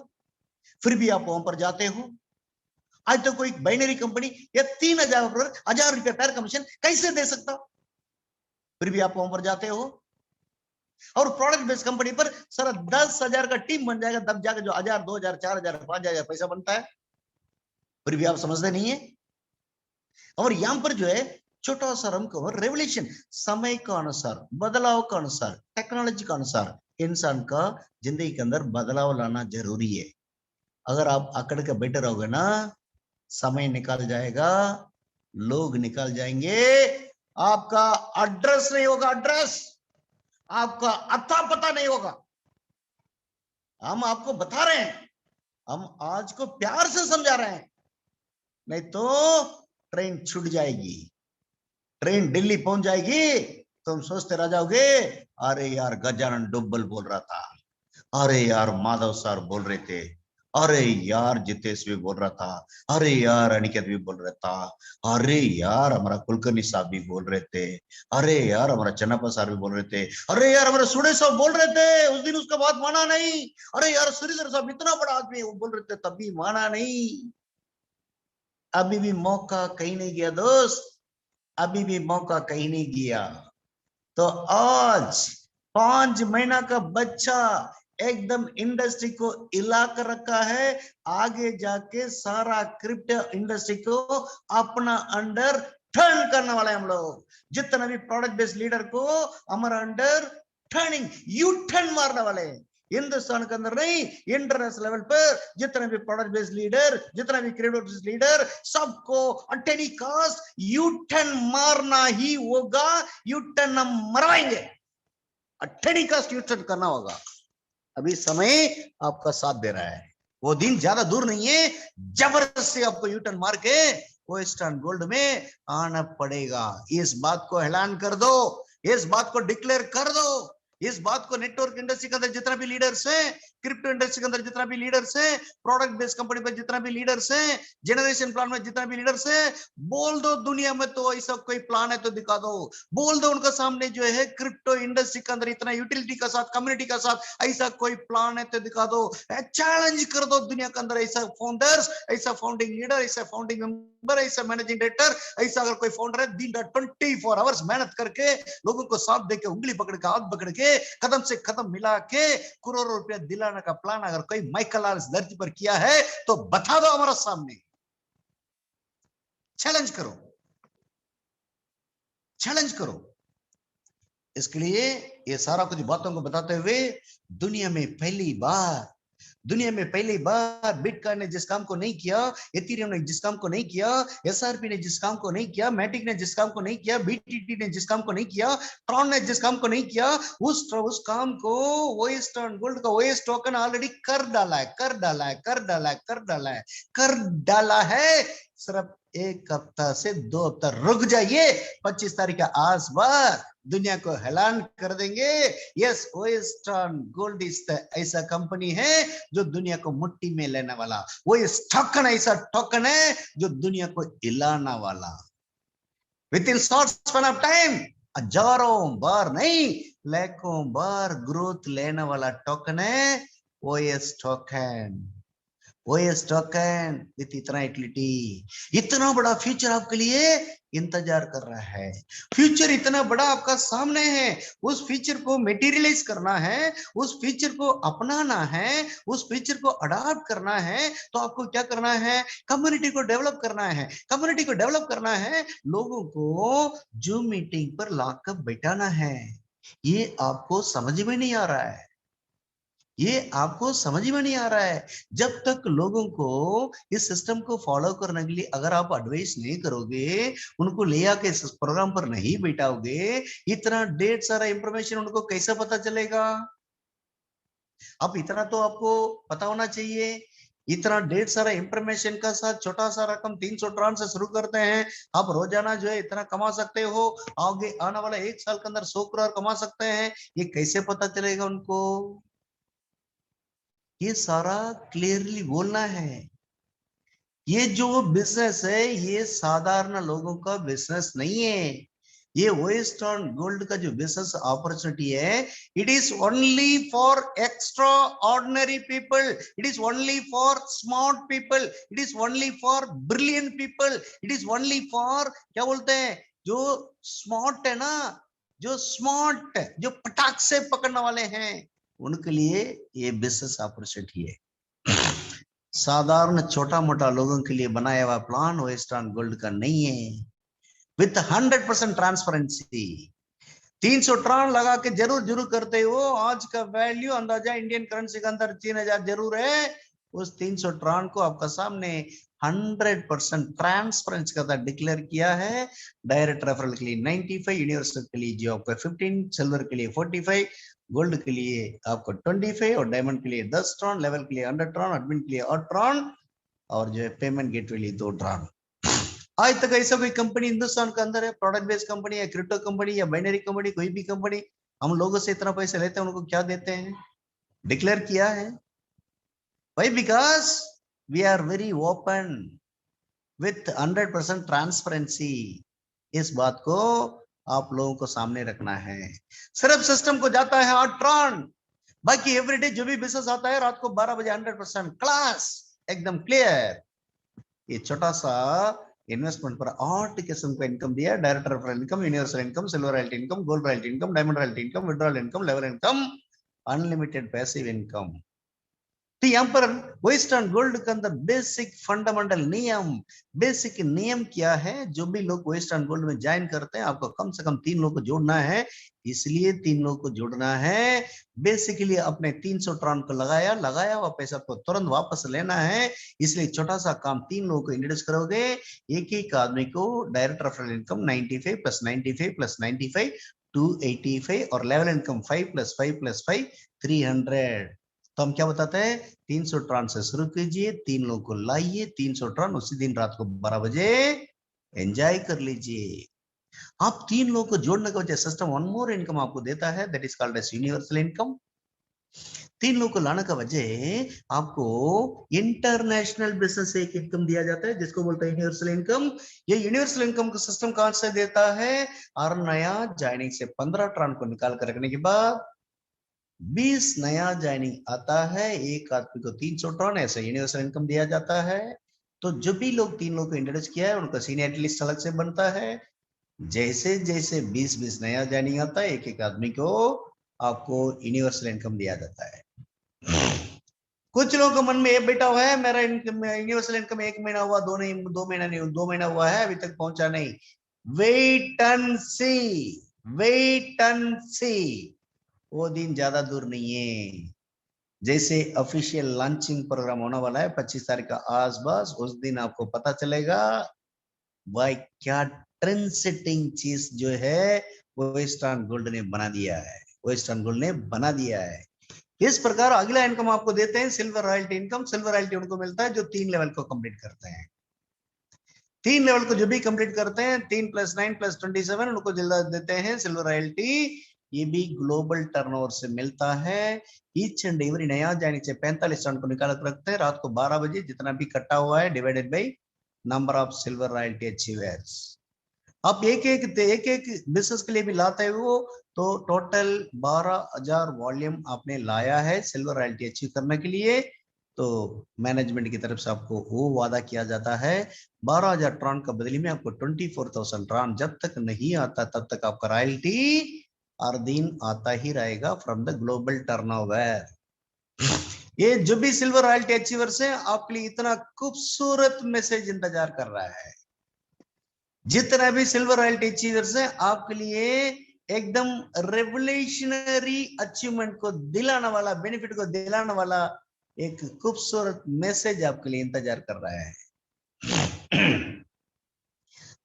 फिर भी आप वहां पर जाते हो। आज तक कोई बाइनरी कंपनी या 3,000 रुपए पर कमीशन कैसे दे सकता, फिर भी आप वहां पर जाते हो। और प्रोडक्ट बेस्ड कंपनी पर सारा 10,000 का टीम बन जाएगा, तब जाकर जो 1,000, 2,000, 4,000, 5,000 पैसा बनता है, फिर भी आप समझते नहीं है। और यहां पर जो है छोटा सा हमको रेवोल्यूशन, समय का अनुसार, बदलाव का अनुसार, टेक्नोलॉजी का अनुसार इंसान का जिंदगी के अंदर बदलाव लाना जरूरी है। अगर आप अकड़ के बैठे रहोगे ना, समय निकाल जाएगा, लोग निकाल जाएंगे, आपका एड्रेस नहीं होगा, एड्रेस आपका अता पता नहीं होगा। हम आपको बता रहे हैं, हम आज को प्यार से समझा रहे हैं, नहीं तो ट्रेन छूट जाएगी, ट्रेन दिल्ली पहुंच जाएगी, तुम सोचते रह जाओगे अरे यार गजानन डुब्बल बोल रहा था, अरे यार माधव सर बोल रहे थे, अरे यार जितेश भी बोल रहा था, अरे यार अनिकेत भी बोल रहा था, अरे यार हमारा कुलकर्णी साहब भी बोल रहे थे, अरे यार हमारा चन्नाप्पा सर भी बोल रहे थे, अरे यार हमारे सुडे साहब बोल रहे थे, उस दिन उसका बात माना नहीं, अरे यार श्रीधर साहब इतना बड़ा आदमी वो बोल रहे थे तब भी माना नहीं। अभी भी मौका कहीं नहीं गया दोस्त, अभी भी मौका कहीं नहीं गया। तो आज 5 महीना का बच्चा एकदम इंडस्ट्री को हिला कर रखा है, आगे जाके सारा क्रिप्टो इंडस्ट्री को अपना अंडर टर्न करने वाले हम लोग। जितना भी प्रोडक्ट बेस्ड लीडर को हमारा अंडर टर्निंग यू टर्न मारने वाले हैं। हिंदुस्तान के अंदर नहीं, इंटरनेशनल लेवल पर जितने भी प्रोडक्ट बेस्ड लीडर, जितना भी क्रेडिट बेस्ड लीडर, सबको at any cost U turn मारना ही होगा। यू टर्न हम मरवाएंगे, at any cost U turn करना होगा। अभी समय आपका साथ दे रहा है, वो दिन ज्यादा दूर नहीं है, जबरदस्ती आपको यू टर्न मार के वेस्टर्न गोल्ड में आना पड़ेगा। इस बात को ऐलान कर दो, इस बात को डिक्लेयर कर दो, इस बात को नेटवर्क इंडस्ट्री के अंदर जितना भी लीडर्स हैं, क्रिप्टो इंडस्ट्री के अंदर जितना भी लीडर्स हैं, प्रोडक्ट बेस्ड कंपनी पर जितना भी लीडर्स हैं, जनरेशन प्लान में जितना भी लीडर्स हैं, बोल दो दुनिया में तो ऐसा कोई प्लान है तो दिखा दो। बोल दो उनका सामने जो है क्रिप्टो इंडस्ट्री के अंदर इतना यूटिलिटी का साथ, कम्युनिटी का साथ ऐसा कोई प्लान है तो दिखा दो। चैलेंज कर दो दुनिया के अंदर ऐसा फाउंडर्स, ऐसा फाउंडिंग लीडर, ऐसा फाउंडिंग मेंबर, ऐसा मैनेजिंग डायरेक्टर, ऐसा अगर कोई फाउंडर है दिन रात 24 आवर्स मेहनत करके लोगों को साथ देके उंगली पकड़ के हाथ पकड़ के कदम से कदम मिला के करोड़ों रुपया दिलाने का प्लान अगर कोई माइकल आर इस धरती पर किया है तो बता दो हमारे सामने। चैलेंज करो, चैलेंज करो। इसके लिए ये सारा कुछ बातों को बताते हुए दुनिया में पहली बार बिटकॉइन ने जिस काम को नहीं किया, एथेरियम ने जिस काम को नहीं किया, एसआरपी ने जिस काम को नहीं किया, मैटिक ने जिस काम को नहीं किया, बीटीटी ने जिस काम को नहीं किया, ट्रॉन ने जिस काम को नहीं किया, उस काम को वेस्टर्न गोल्ड का ओएस टोकन ऑलरेडी कर डाला है। सिर्फ एक हफ्ता से 2 हफ्ता रुक जाइए, 25 तारीख का आज बार दुनिया को ऐलान कर देंगे। यस, वेस्टर्न गोल्ड इस ऐसा कंपनी है जो दुनिया को मुट्ठी में लेने वाला, वो इस टोकन ऐसा टोकन है जो दुनिया को हिलाने वाला। With in short span of time, हजारों बार नहीं लाखों बार ग्रोथ लेने वाला टोकन है OS token. OS token with इतना यूटिलिटी, इतना बड़ा फ्यूचर आपके लिए इंतजार कर रहा है। फ्यूचर इतना बड़ा आपका सामने है, उस फ्यूचर को मटेरियलाइज करना है, उस फ्यूचर को अपनाना है, उस फ्यूचर को अडॉप्ट करना है। तो आपको क्या करना है? कम्युनिटी को डेवलप करना है। कम्युनिटी को डेवलप करना है, लोगों को जूम मीटिंग पर लाकर बैठाना है। ये आपको समझ में नहीं आ रहा है, ये आपको समझ में नहीं आ रहा है। जब तक लोगों को इस सिस्टम को फॉलो करने के लिए अगर आप एडवाइस नहीं करोगे, उनको ले आके इस प्रोग्राम पर नहीं बैठाओगे, इतना ढेर सारा इंफॉर्मेशन उनको कैसे पता चलेगा? अब इतना तो आपको पता होना चाहिए। इतना ढेर सारा इंफॉर्मेशन का साथ छोटा सा रकम 300 ट्रांस से शुरू करते हैं, आप रोजाना जो है इतना कमा सकते हो, आगे आने वाला 1 साल के अंदर 100 करोड़ कमा सकते हैं। ये कैसे पता चलेगा उनको? ये सारा क्लियरली बोलना है। ये जो बिजनेस है ये साधारण लोगों का बिजनेस नहीं है। ये वेस्टर्न गोल्ड का जो बिजनेस अपॉर्चुनिटी है, it is only for extra ordinary people, it is only for smart people, it is only for brilliant people, it is only for क्या बोलते हैं, जो स्मार्ट है ना, जो स्मार्ट, जो पटाख से पकड़ने वाले हैं, उनके लिए ये बिजनेस अपॉर्चुनिटी है। साधारण छोटा मोटा लोगों के लिए बनाया हुआ प्लान वेस्टर्न गोल्ड का नहीं है। विथ 100% ट्रांसपेरेंसी 300 ट्रांस लगा के जरूर करते हो। आज का वैल्यू अंदाजा इंडियन करेंसी के अंदर 3000 जरूर है। उस 300 ट्रांस को आपका सामने 100% ट्रांसपेरेंसी का साथ डिक्लेयर किया है। डायरेक्ट रेफरल के लिए 95, यूनिवर्सल के लिए जो आपका 15, सिल्वर के लिए 45, गोल्ड के लिए आपको 25 और डायमंड के लिए 10 ट्रांस, लेवल के लिए 100 ट्रांस, एडमिन के लिए 8 ट्रांस और जो है पेमेंट गेटवे लिए 2 ट्रांस। आज तक ऐसा कोई कंपनी हिंदुस्तान के अंदर है, प्रोडक्ट बेस्ड कंपनी या क्रिप्टो कंपनी या बाइनरी कंपनी, कोई भी कंपनी, हम लोगों से इतना पैसे लेते हैं, उनको क्या देते हैं? डिक्लेयर किया है। Why? Because we are very open with 100% transparency. इस बात को आप लोगों को सामने रखना है। सिर्फ सिस्टम को जाता है 8 ट्रांस, बाकी एवरीडे जो भी बिजनेस आता है रात को 12 बजे 100% क्लास एकदम क्लियर। ये छोटा सा इन्वेस्टमेंट पर 8 किस्म का इनकम दिया, direct referral income, universal income, silver royalty income, gold royalty income, diamond royalty income, withdrawal income, level income, unlimited passive income. तो यहाँ पर वेस्टर्न गोल्ड के अंदर बेसिक फंडामेंटल बेसिक नियम क्या है? जो भी लोग वेस्टर्न गोल्ड में ज्वाइन करते हैं, आपको कम से कम 3 लोग को जोड़ना है। इसलिए 3 लोग को जोड़ना है। बेसिकली अपने 300 ट्रॉन को लगाया हुआ पैसा को तुरंत वापस लेना है। इसलिए छोटा सा काम 3 लोगों को इंट्रोड्यूस करोगे। एक एक आदमी को direct referral income 95 plus 95 plus 95 285 और लेवल इनकम 5 प्लस 5 प्लस 5 300। तो हम क्या बताते हैं? 300 ट्रांस से शुरू कीजिए, 3 लोगों को लाइए, 300 ट्रांस उसी दिन रात को 12 बजे एंजॉय कर लीजिए। आप 3 लोगों को जोड़ने की वजह सिस्टम वन मोर इनकम आपको देता है, that is called as universal income. 3 लोगों को लाने का वजह आपको इंटरनेशनल बिजनेस से एक इनकम दिया जाता है, जिसको बोलते हैं यूनिवर्सल इनकम। ये यूनिवर्सल इनकम का सिस्टम कहां से देता है? और नया ज्वाइनिंग से 15 ट्रांस को निकाल कर रखने के बाद 20 नया ज्वाइनिंग आता है, एक आदमी को 300 टन ऐसा यूनिवर्सल इनकम दिया जाता है। तो जो भी लोग 3 लोग को इंट्रोड्यूस किया है, उनका सीनियरिटी लिस्ट अलग से बनता है। जैसे जैसे 20-20 नया ज्वाइनिंग आता है, एक एक आदमी को आपको यूनिवर्सल इनकम दिया जाता है। कुछ लोगों के मन में ये बैठा हुआ है, मेरा यूनिवर्सल इनकम 1 महीना हुआ, 2 महीना नहीं, 2 महीना हुआ है, अभी तक पहुंचा नहीं। वेट एंड सी, वो दिन ज्यादा दूर नहीं है। जैसे ऑफिशियल लॉन्चिंग प्रोग्राम होने वाला है 25 तारीख का आसपास, उस दिन आपको पता चलेगा भाई क्या ट्रेंड सेटिंग चीज जो है वो वेस्टर्न गोल्ड ने बना दिया है, वेस्टर्न गोल्ड ने बना दिया है। इस प्रकार अगला इनकम आपको देते हैं silver royalty income. Silver royalty उनको मिलता है जो 3 लेवल को कंप्लीट करते हैं। 3 लेवल को जो भी कंप्लीट करते हैं, 3 + 9 + 27 उनको देते हैं सिल्वर रॉयल्टी। ये भी ग्लोबल टर्नओवर से मिलता है। ईच एंड एवरी नया जाने से 45 टन को निकाल कर रखते हैं, रात को 12 बजे जितना भी कटा हुआ है divided by number of silver royalty achievers. आप एक एक बिजनेस के लिए भी लाते हो तो टोटल 12,000 वॉल्यूम आपने लाया है सिल्वर रॉयल्टी अचीव करने के लिए। तो मैनेजमेंट की तरफ से आपको वो वादा किया जाता है 12,000 ट्रॉन का बदले में आपको 24,000 ट्रॉन जब तक नहीं आता तब तक आपका रॉयल्टी हर दिन आता ही रहेगा फ्रॉम द ग्लोबल टर्नओवर। ये जो भी सिल्वर रॉयल्टी अचीवर्स है आपके लिए इतना खूबसूरत मैसेज इंतजार कर रहा है। जितना भी सिल्वर रॉयल्टी अचीवर्स है आपके लिए एकदम रेवोल्यूशनरी अचीवमेंट को दिलाने वाला, बेनिफिट को दिलाने वाला एक खूबसूरत मैसेज आपके लिए इंतजार कर रहा है।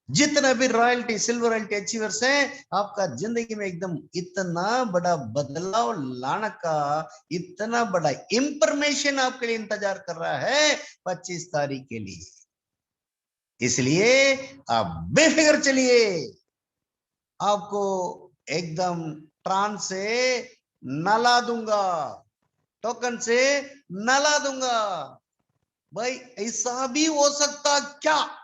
जितना भी रॉयल्टी सिल्वर रॉयल्टी अचीवर्स है आपका जिंदगी में एकदम इतना बड़ा बदलाव लाने का, इतना बड़ा इंफॉर्मेशन आपके लिए इंतजार कर रहा है 25 तारीख के लिए। इसलिए आप बेफिक्र चलिए, आपको एकदम ट्रांस से नला दूंगा, टोकन से नला दूंगा। भाई ऐसा भी हो सकता क्या?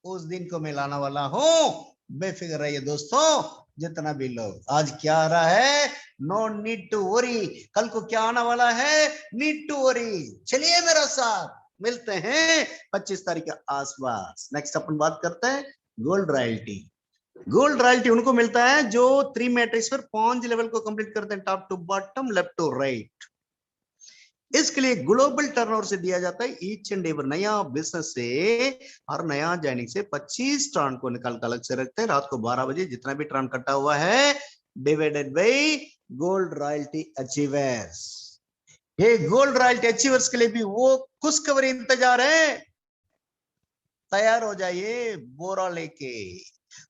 उस दिन को मैं लाने वाला हूं, बेफिक्र रहिए दोस्तों। जितना भी लोग, आज क्या आ रहा है? No need to worry. कल को क्या आने वाला है? Need to worry. चलिए मेरा साथ, मिलते हैं 25 तारीख के आसपास। नेक्स्ट अपन बात करते हैं गोल्ड रॉयल्टी। गोल्ड रॉयल्टी उनको मिलता है जो 3 मैट्रिक्स पर 5 लेवल को कंप्लीट करते हैं, top to bottom, left to right. इसके लिए ग्लोबल टर्नओवर से दिया जाता है ईच एंड एवरी नया बिजनेस से और नया ज्वाइनिंग से 25 ट्रांस को निकाल कर अलग से रखते हैं, रात को 12 बजे जितना भी ट्रांस कटा हुआ है divided by gold royalty achievers. ये गोल्ड रॉयल्टी अचीवर्स के लिए भी वो खुशखबरी इंतजार है। तैयार हो जाइए बोरा लेके,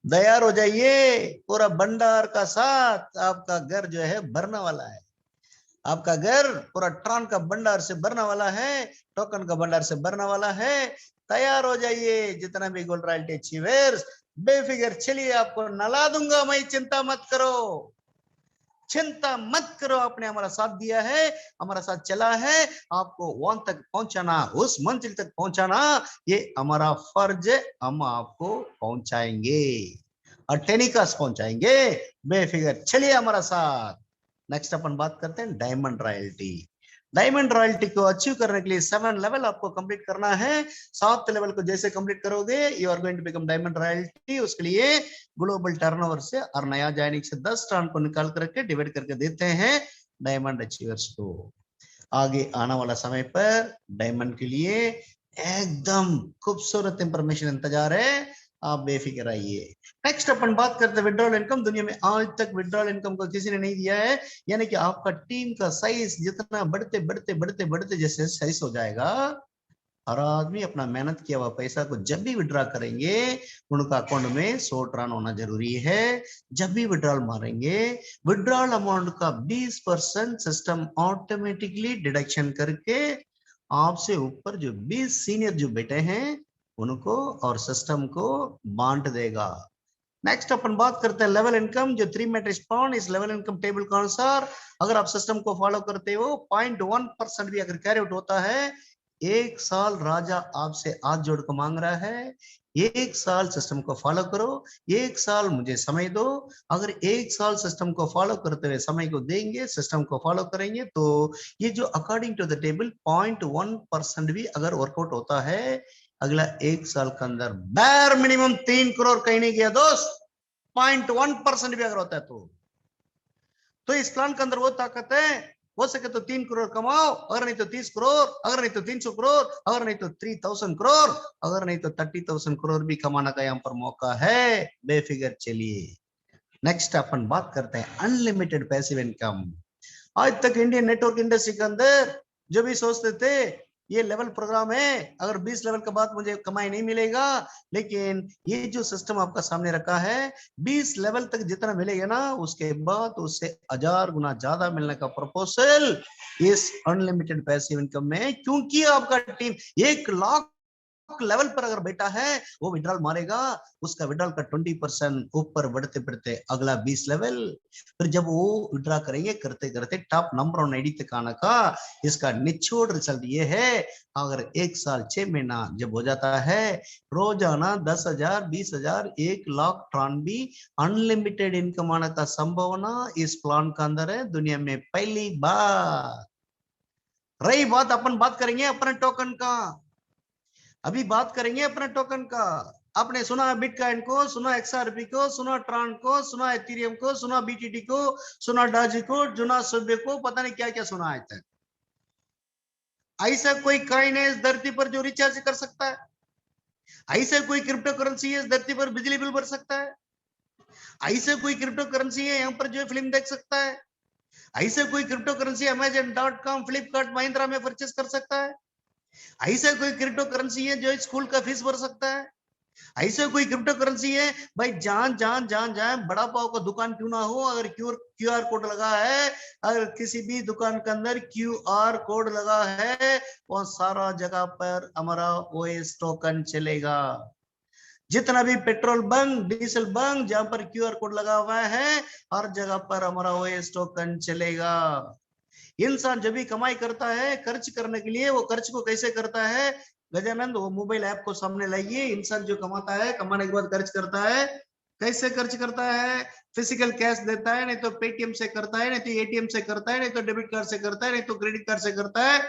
तैयार हो जाइए, पूरा भंडार का साथ आपका घर जो है भरने वाला है। आपका घर पूरा ट्रांस का भंडार से भरने वाला है, टोकन का भंडार से भरने वाला है। तैयार हो जाइए जितना भी गोल्ड रॉयल्टी अचीवर्स, बेफिक्र चलिए, आपको नला दूंगा मैं, चिंता मत करो, चिंता मत करो। आपने हमारा साथ दिया है, हमारा साथ चला है, आपको वहां तक पहुंचाना, उस मंजिल तक पहुंचाना, ये हमारा फर्ज है। हम आपको पहुंचाएंगे और टेनिकास पहुंचाएंगे, बेफिक्र चलिए हमारा साथ। नेक्स्ट अपन बात करते हैं डायमंड रॉयल्टी। डायमंड रॉयल्टी को अचीव करने के लिए 7 लेवल आपको कंप्लीट करना है। 7 लेवल को जैसे कंप्लीट करोगे you are going to become diamond royalty. उसके लिए ग्लोबल टर्नओवर से और नया ज्वाइनिंग से 10 ट्रांस को निकाल करके डिवाइड करके देते हैं डायमंड अचीवर्स को। आगे आने वाला समय पर डायमंड के लिए एकदम खूबसूरत इंफॉर्मेशन इंतजार है, आप बेफिक्र रहिए। नेक्स्ट अपन बात करते हैं विड्रॉल इनकम। दुनिया में आज तक विड्रॉल इनकम को किसी ने नहीं दिया है, यानी कि आपका टीम का साइज जितना बढ़ते बढ़ते बढ़ते बढ़ते जैसे साइज हो जाएगा, हर आदमी अपना मेहनत किया हुआ पैसा को जब भी विड्रॉ करेंगे उनका अकाउंट में 100 ट्रांस होना जरूरी है। जब भी विड्रॉल मारेंगे विड्रॉल अमाउंट का 20% सिस्टम ऑटोमेटिकली डिडक्शन करके आपसे ऊपर जो 20 सीनियर जो बेटे हैं उनको और सिस्टम को बांट देगा। नेक्स्ट अपन बात करते हैं लेवल इनकम, जो 3 मैट्रिक्स पॉइंट इस लेवल इनकम टेबल के अनुसार अगर आप सिस्टम को फॉलो करते हो 0.1% भी अगर कैरी आउट होता है, एक साल राजा आपसे हाथ जोड़ कर मांग रहा है, एक साल सिस्टम को फॉलो करो, एक साल मुझे समय दो। अगर एक साल सिस्टम को फॉलो करते हुए समय को देंगे, सिस्टम को फॉलो करेंगे, तो ये जो अकॉर्डिंग टू द टेबल 0.1% भी अगर वर्कआउट होता है अगला एक साल के अंदर बैर मिनिमम 3 करोड़ कहीं नहीं गया दोस्त। 0.1% भी अगर होता है तो इस प्लान के अंदर वो ताकत है, हो सके तो 3 करोड़ कमाओ, अगर नहीं तो 30 करोड़, अगर नहीं तो 300 करोड़, अगर नहीं तो 3000 करोड़, अगर नहीं तो 30,000 करोड़ भी कमाने का यहाँ पर मौका है, बेफिक्र चलिए। नेक्स्ट अपन बात करते हैं अनलिमिटेड पैसिव इनकम। आज तक इंडियन नेटवर्क इंडस्ट्री के अंदर जो भी सोचते थे ये लेवल प्रोग्राम है, अगर 20 लेवल के बाद मुझे कमाई नहीं मिलेगा, लेकिन ये जो सिस्टम आपका सामने रखा है 20 लेवल तक जितना मिलेगा ना उसके बाद उससे 1000 गुना ज्यादा मिलने का प्रपोजल इस अनलिमिटेड पैसिव इनकम में, क्योंकि आपका टीम 1 लाख लेवल पर अगर बैठा है वो विड्रॉल मारेगा, उसका विड्रॉल का 20% ऊपर बढ़ते बढ़ते अगला 20 लेवल, फिर जब वो विड्रॉ करेंगे करते करते टॉप नंबर ऑन आईडी तक आने का इसका निचोड़ रिजल्ट ये है। अगर 1 साल 6 महीना जब हो जाता है, रोजाना 10,000 20,000 1 लाख ट्रांस भी अनलिमिटेड इनकम आने का संभावना इस प्लान के अंदर है, दुनिया में पहली बार। रही बात अपन बात करेंगे अपने टोकन का, अभी बात करेंगे अपने टोकन का। आपने सुना बिटकॉइन को, सुना एक्सआरपी को, सुना ट्रान को, सुना इथेरियम को, सुना बीटीटी को, सुना डाजी को, जुना सुबे को, पता नहीं क्या क्या सुना है तक। ऐसा कोई कॉइन है इस धरती पर जो रिचार्ज कर सकता है? ऐसा कोई क्रिप्टो करेंसी है इस धरती पर बिजली बिल भर सकता है? ऐसा कोई क्रिप्टो करेंसी है यहाँ पर जो फिल्म देख सकता है? ऐसा कोई crypto currency Amazon.com, Flipkart, Mahindra में परचेस कर सकता है? ऐसा कोई क्रिप्टो करेंसी है जो स्कूल का फीस भर सकता है? ऐसा कोई क्रिप्टो करेंसी है भाई जहां जहां जहां जहां बड़ा पाव का दुकान क्यों ना हो, अगर क्यूआर कोड लगा है, अगर किसी भी दुकान के अंदर क्यूआर कोड लगा है वो सारा जगह पर हमारा ओएस टोकन चलेगा। जितना भी पेट्रोल बंक, डीजल बंक जहां पर क्यूआर कोड लगा हुआ है हर जगह पर हमारा ओएस टोकन चलेगा। इंसान जब भी कमाई करता है खर्च करने के लिए, वो खर्च को कैसे करता है गजानंद? वो मोबाइल ऐप को सामने लाइए। इंसान जो कमाता है कमाने के बाद खर्च करता है, कैसे खर्च करता है? फिजिकल कैश देता है, नहीं तो पेटीएम से करता है, नहीं तो एटीएम से करता है, नहीं तो डेबिट कार्ड से करता है, नहीं तो क्रेडिट कार्ड से करता है,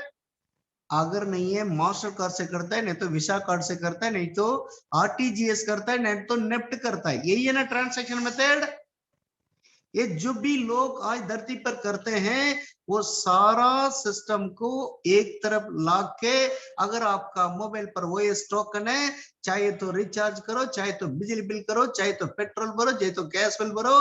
अगर नहीं है मास्टर कार्ड से करता है, नहीं तो विसा कार्ड से करता है, नहीं तो आरटीजीएस करता है, नहीं तो नेफ्ट करता है। यही है ना ट्रांसैक्शन मेथड। ये जो भी लोग आज धरती पर करते हैं वो सारा सिस्टम को एक तरफ ला के, अगर आपका मोबाइल पर वो टोकन है, चाहे तो रिचार्ज करो, चाहे तो बिजली बिल करो, चाहे तो पेट्रोल भरो, चाहे तो गैस बिल भरो,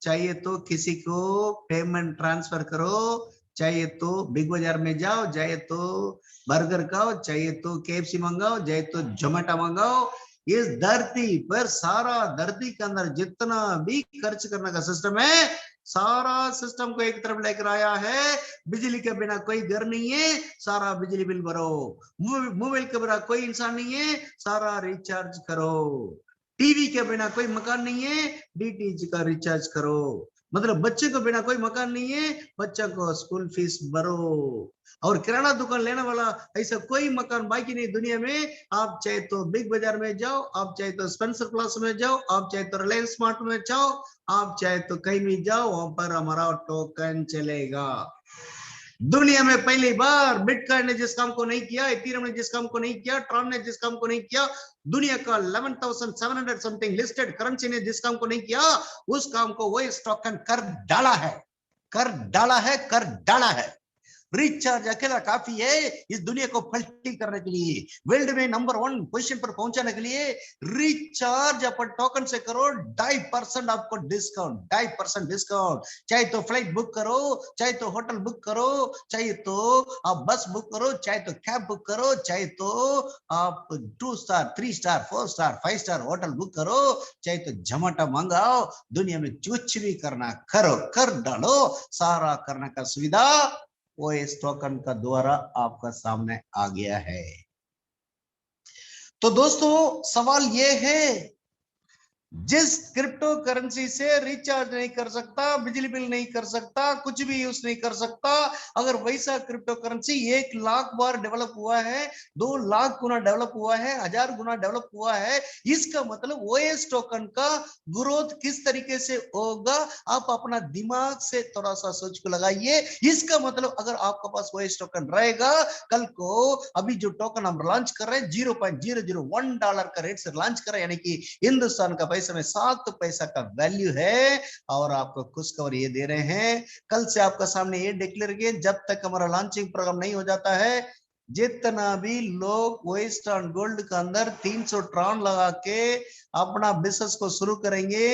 चाहे तो किसी को पेमेंट ट्रांसफर करो, चाहे तो बिग बाजार में जाओ, चाहे तो बर्गर खाओ, चाहे तो केएफसी मंगाओ, चाहे तो जोमेटो मंगाओ, इस धरती पर सारा धरती के अंदर जितना भी खर्च करने का सिस्टम है सारा सिस्टम को एक तरफ लेकर आया है। बिजली के बिना कोई घर नहीं है, सारा बिजली बिल भरो। मोबाइल के बिना कोई इंसान नहीं है, सारा रिचार्ज करो। टीवी के बिना कोई मकान नहीं है, डीटीएच का रिचार्ज करो। मतलब बच्चे को बिना कोई मकान नहीं है, बच्चा को स्कूल फीस भरो। और किराना दुकान लेने वाला ऐसा कोई मकान बाकी नहीं दुनिया में। आप चाहे तो बिग बाजार में जाओ, आप चाहे तो स्पेंसर प्लस में जाओ, आप चाहे तो रिलायंस स्मार्ट में जाओ, आप चाहे तो कहीं भी जाओ, वहां पर हमारा टोकन चलेगा। दुनिया में पहली बार बिटकॉइन ने जिस काम को नहीं किया, इथेरियम ने जिस काम को नहीं किया, ट्रॉन ने जिस काम को नहीं किया, दुनिया का 11,700 समथिंग लिस्टेड करेंसी ने जिस काम को नहीं किया, उस काम को वो इस टोकन कर डाला है, कर डाला है, कर डाला है। रिचार्ज अकेला काफी है इस दुनिया को पलटी करने के लिए, वर्ल्ड में नंबर 1 पोजीशन पर पहुंचाने के लिए। रिचार्ज अपन टोकन से करो, 2.5% आपको डिस्काउंट, 2.5% डिस्काउंट। चाहे तो फ्लाइट बुक करो, चाहे तो होटल बुक करो, चाहे तो आप बस बुक करो, चाहे तो कैब बुक करो, चाहे तो आप 2 star 3 star 4 star 5 star hotel book करो, चाहे तो झमाटा मंगाओ। दुनिया में कुछ भी करना करो, कर डालो। सारा करने का सुविधा ओएस टोकन का द्वारा आपका सामने आ गया है। तो दोस्तों सवाल ये है, जिस क्रिप्टो करेंसी से रिचार्ज नहीं कर सकता, बिजली बिल नहीं कर सकता, कुछ भी यूज नहीं कर सकता, अगर वैसा क्रिप्टो करेंसी 1 लाख बार डेवलप हुआ है, 2 लाख गुना डेवलप हुआ है, 1000 गुना डेवलप हुआ है, इसका मतलब ओएस टोकन का ग्रोथ किस तरीके से होगा, आप अपना दिमाग से थोड़ा सा सोच को लगाइए। इसका मतलब अगर आपके पास ओएस टोकन रहेगा, कल को अभी जो टोकन हम लॉन्च कर रहे हैं $0.001 का रेट से लॉन्च कर रहे हैं, यानी कि हिंदुस्तान का में 7 पैसा का वैल्यू है, और आपको खुशखबर ये दे रहे हैं, कल से आपका सामने ये डिक्लेयर किया, जब तक हमारा लॉन्चिंग प्रोग्राम नहीं हो जाता है, जितना भी लोग वेस्ट ऑन गोल्ड के अंदर 300 ट्रान लगा के अपना बिजनेस को शुरू करेंगे,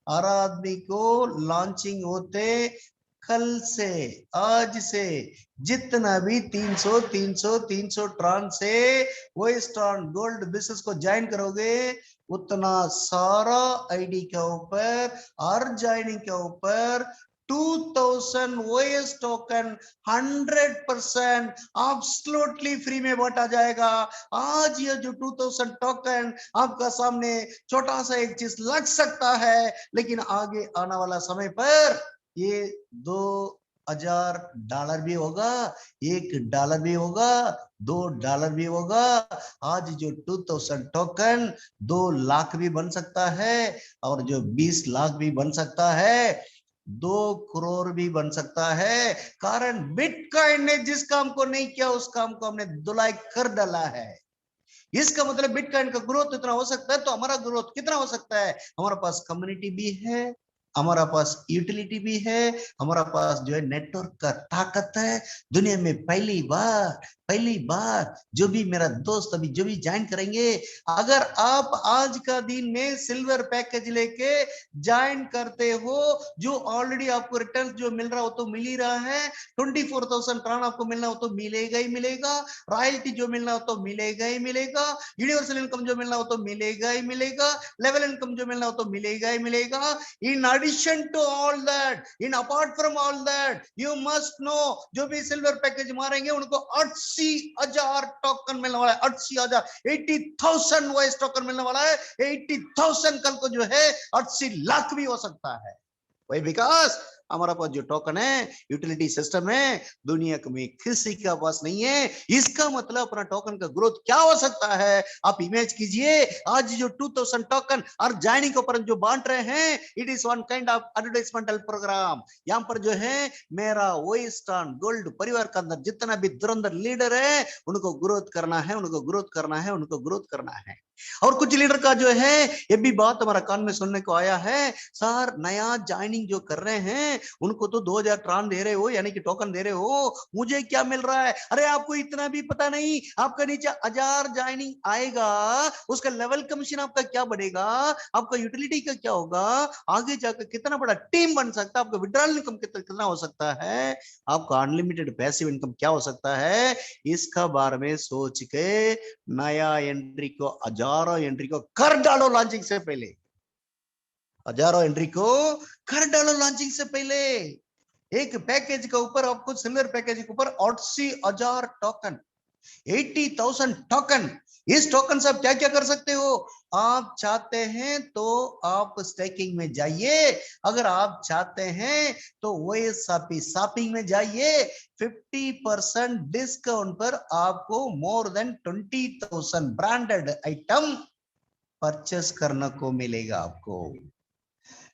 हर आदमी को लॉन्चिंग होते कल से, आज से जितना भी 300 ट्रान से वेस्ट ऑन गोल्ड बिजनेस को ज्वाइन करोगे, उतना सारा आईडी के ऊपर और ज्वाइनिंग के ऊपर 2000 ओएस टोकन 100% एब्सोल्युटली फ्री में बांटा जाएगा। आज ये जो 2000 टोकन आपका सामने छोटा सा एक चीज लग सकता है, लेकिन आगे आने वाला समय पर ये $2000 भी होगा, $1 भी होगा, $2 भी होगा। आज जो 2000 टोकन 2 लाख भी बन सकता है, और जो 20 लाख भी बन सकता है, 2 करोड़ भी बन सकता है। कारण बिटकॉइन ने जिस काम को नहीं किया, उस काम को हमने धुलाई कर डाला है। इसका मतलब बिटकॉइन का ग्रोथ इतना हो सकता है, तो हमारा ग्रोथ कितना हो सकता है? हमारे पास कम्युनिटी भी है, हमारा पास यूटिलिटी भी है, हमारा पास जो है नेटवर्क का ताकत है। दुनिया में पहली बार जो भी मेरा दोस्त अभी जो भी ज्वाइन करेंगे, अगर आप आज का दिन में सिल्वर पैकेज लेके ज्वाइन करते हो, जो ऑलरेडी आपको रिटर्न जो मिल रहा हो तो मिल ही रहा है, 24,000 ट्रान आपको मिलना हो तो मिलेगा ही मिलेगा, रॉयल्टी जो मिलना हो तो मिलेगा ही मिलेगा, यूनिवर्सल इनकम जो मिलना हो तो मिलेगा ही मिलेगा, लेवल इनकम जो मिलना हो तो मिलेगा ही मिलेगा। इन addition to all that, in apart from all that, you must know, जो भी सिल्वर पैकेज मारेंगे उनको 80,000 टोकन मिलने वाला है, 80,000, 80,000 वॉइस टोकन मिलने वाला है। 80,000 कल को जो है 80 लाख भी हो सकता है। वही विकास हमारा पास जो टोकन है, यूटिलिटी सिस्टम है, दुनिया में किसी के पास नहीं है। इसका मतलब अपना टोकन का ग्रोथ क्या हो सकता है, आप इमेज कीजिए। आज जो 2000 टोकन और ज्वाइनिंग के ऊपर जो बांट रहे हैं, it is one kind of advertisemental program. यहाँ पर जो है मेरा वेस्ट ऑन गोल्ड परिवार के अंदर जितना भी धुरंधर लीडर है, उनको ग्रोथ करना है, उनको ग्रोथ करना है, उनको ग्रोथ करना है। और कुछ लीडर का जो है ये भी बात हमारा कान में सुनने को आया है, सर नया ज्वाइनिंग जो कर रहे हैं उनको तो 2000 ट्रान दे रहे हो, यानी कि टोकन दे रहे हो, मुझे क्या मिल रहा है? अरे आपको इतना भी पता नहीं, आपका नीचे 1000 ज्वाइनिंग आएगा, उसका लेवल कमीशन आपका क्या बढ़ेगा, आपका यूटिलिटी का क्या होगा, आगे जाकर कितना बड़ा टीम बन सकता है, आपका विड्रॉल इनकम कितना हो सकता है, आपका अनलिमिटेड पैसिव इनकम क्या हो सकता है, इसका बारे में सोच के नया एंट्री को, हजारों एंट्री को कर डालो लॉन्चिंग से पहले, हजारों एंट्री को कर डालो लॉन्चिंग से पहले। एक पैकेज के ऊपर आपको, सिल्वर पैकेज के ऊपर 80,000 टोकन, 80,000 टोकन। इस टोकन से आप क्या क्या कर सकते हो? आप चाहते हैं तो आप स्टेकिंग में जाइए, अगर आप चाहते हैं तो वही शॉपिंग में जाइए। 50% डिस्काउंट पर आपको more than 20,000 branded item purchase करने को मिलेगा। आपको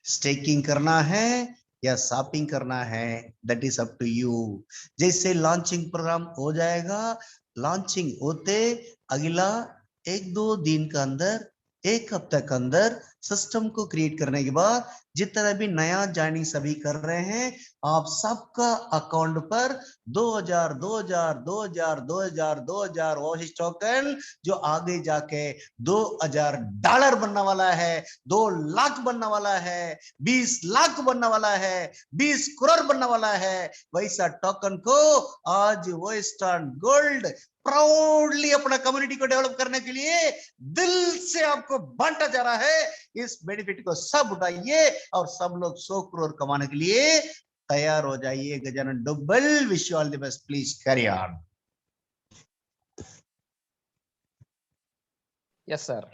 स्टेकिंग करना है या शॉपिंग करना है, that is up to you. जैसे लॉन्चिंग प्रोग्राम हो जाएगा, लॉन्चिंग होते अगला 1-2 दिन के अंदर, 1 हफ्ते के अंदर सिस्टम को क्रिएट करने के बाद जितना भी नया ज्वाइनिंग सभी कर रहे हैं, आप सबका अकाउंट पर 2000 2000 2000 2000 2000 वॉश टोकन जो आगे जाके $2000 बनने वाला है, 2 लाख बनने वाला है, 20 लाख बनने वाला है, 20 करोड़ बनने वाला है, वैसा टोकन को आज वेस्टर्न गोल्ड प्राउडली अपना कम्युनिटी को डेवलप करने के लिए दिल से आपको बांटा जा रहा है। इस बेनिफिट को सब उठाइए और सब लोग 100 करोड़ कमाने के लिए तैयार हो जाइए। Gajanan double, wish you all the best, please carry on. Yes sir,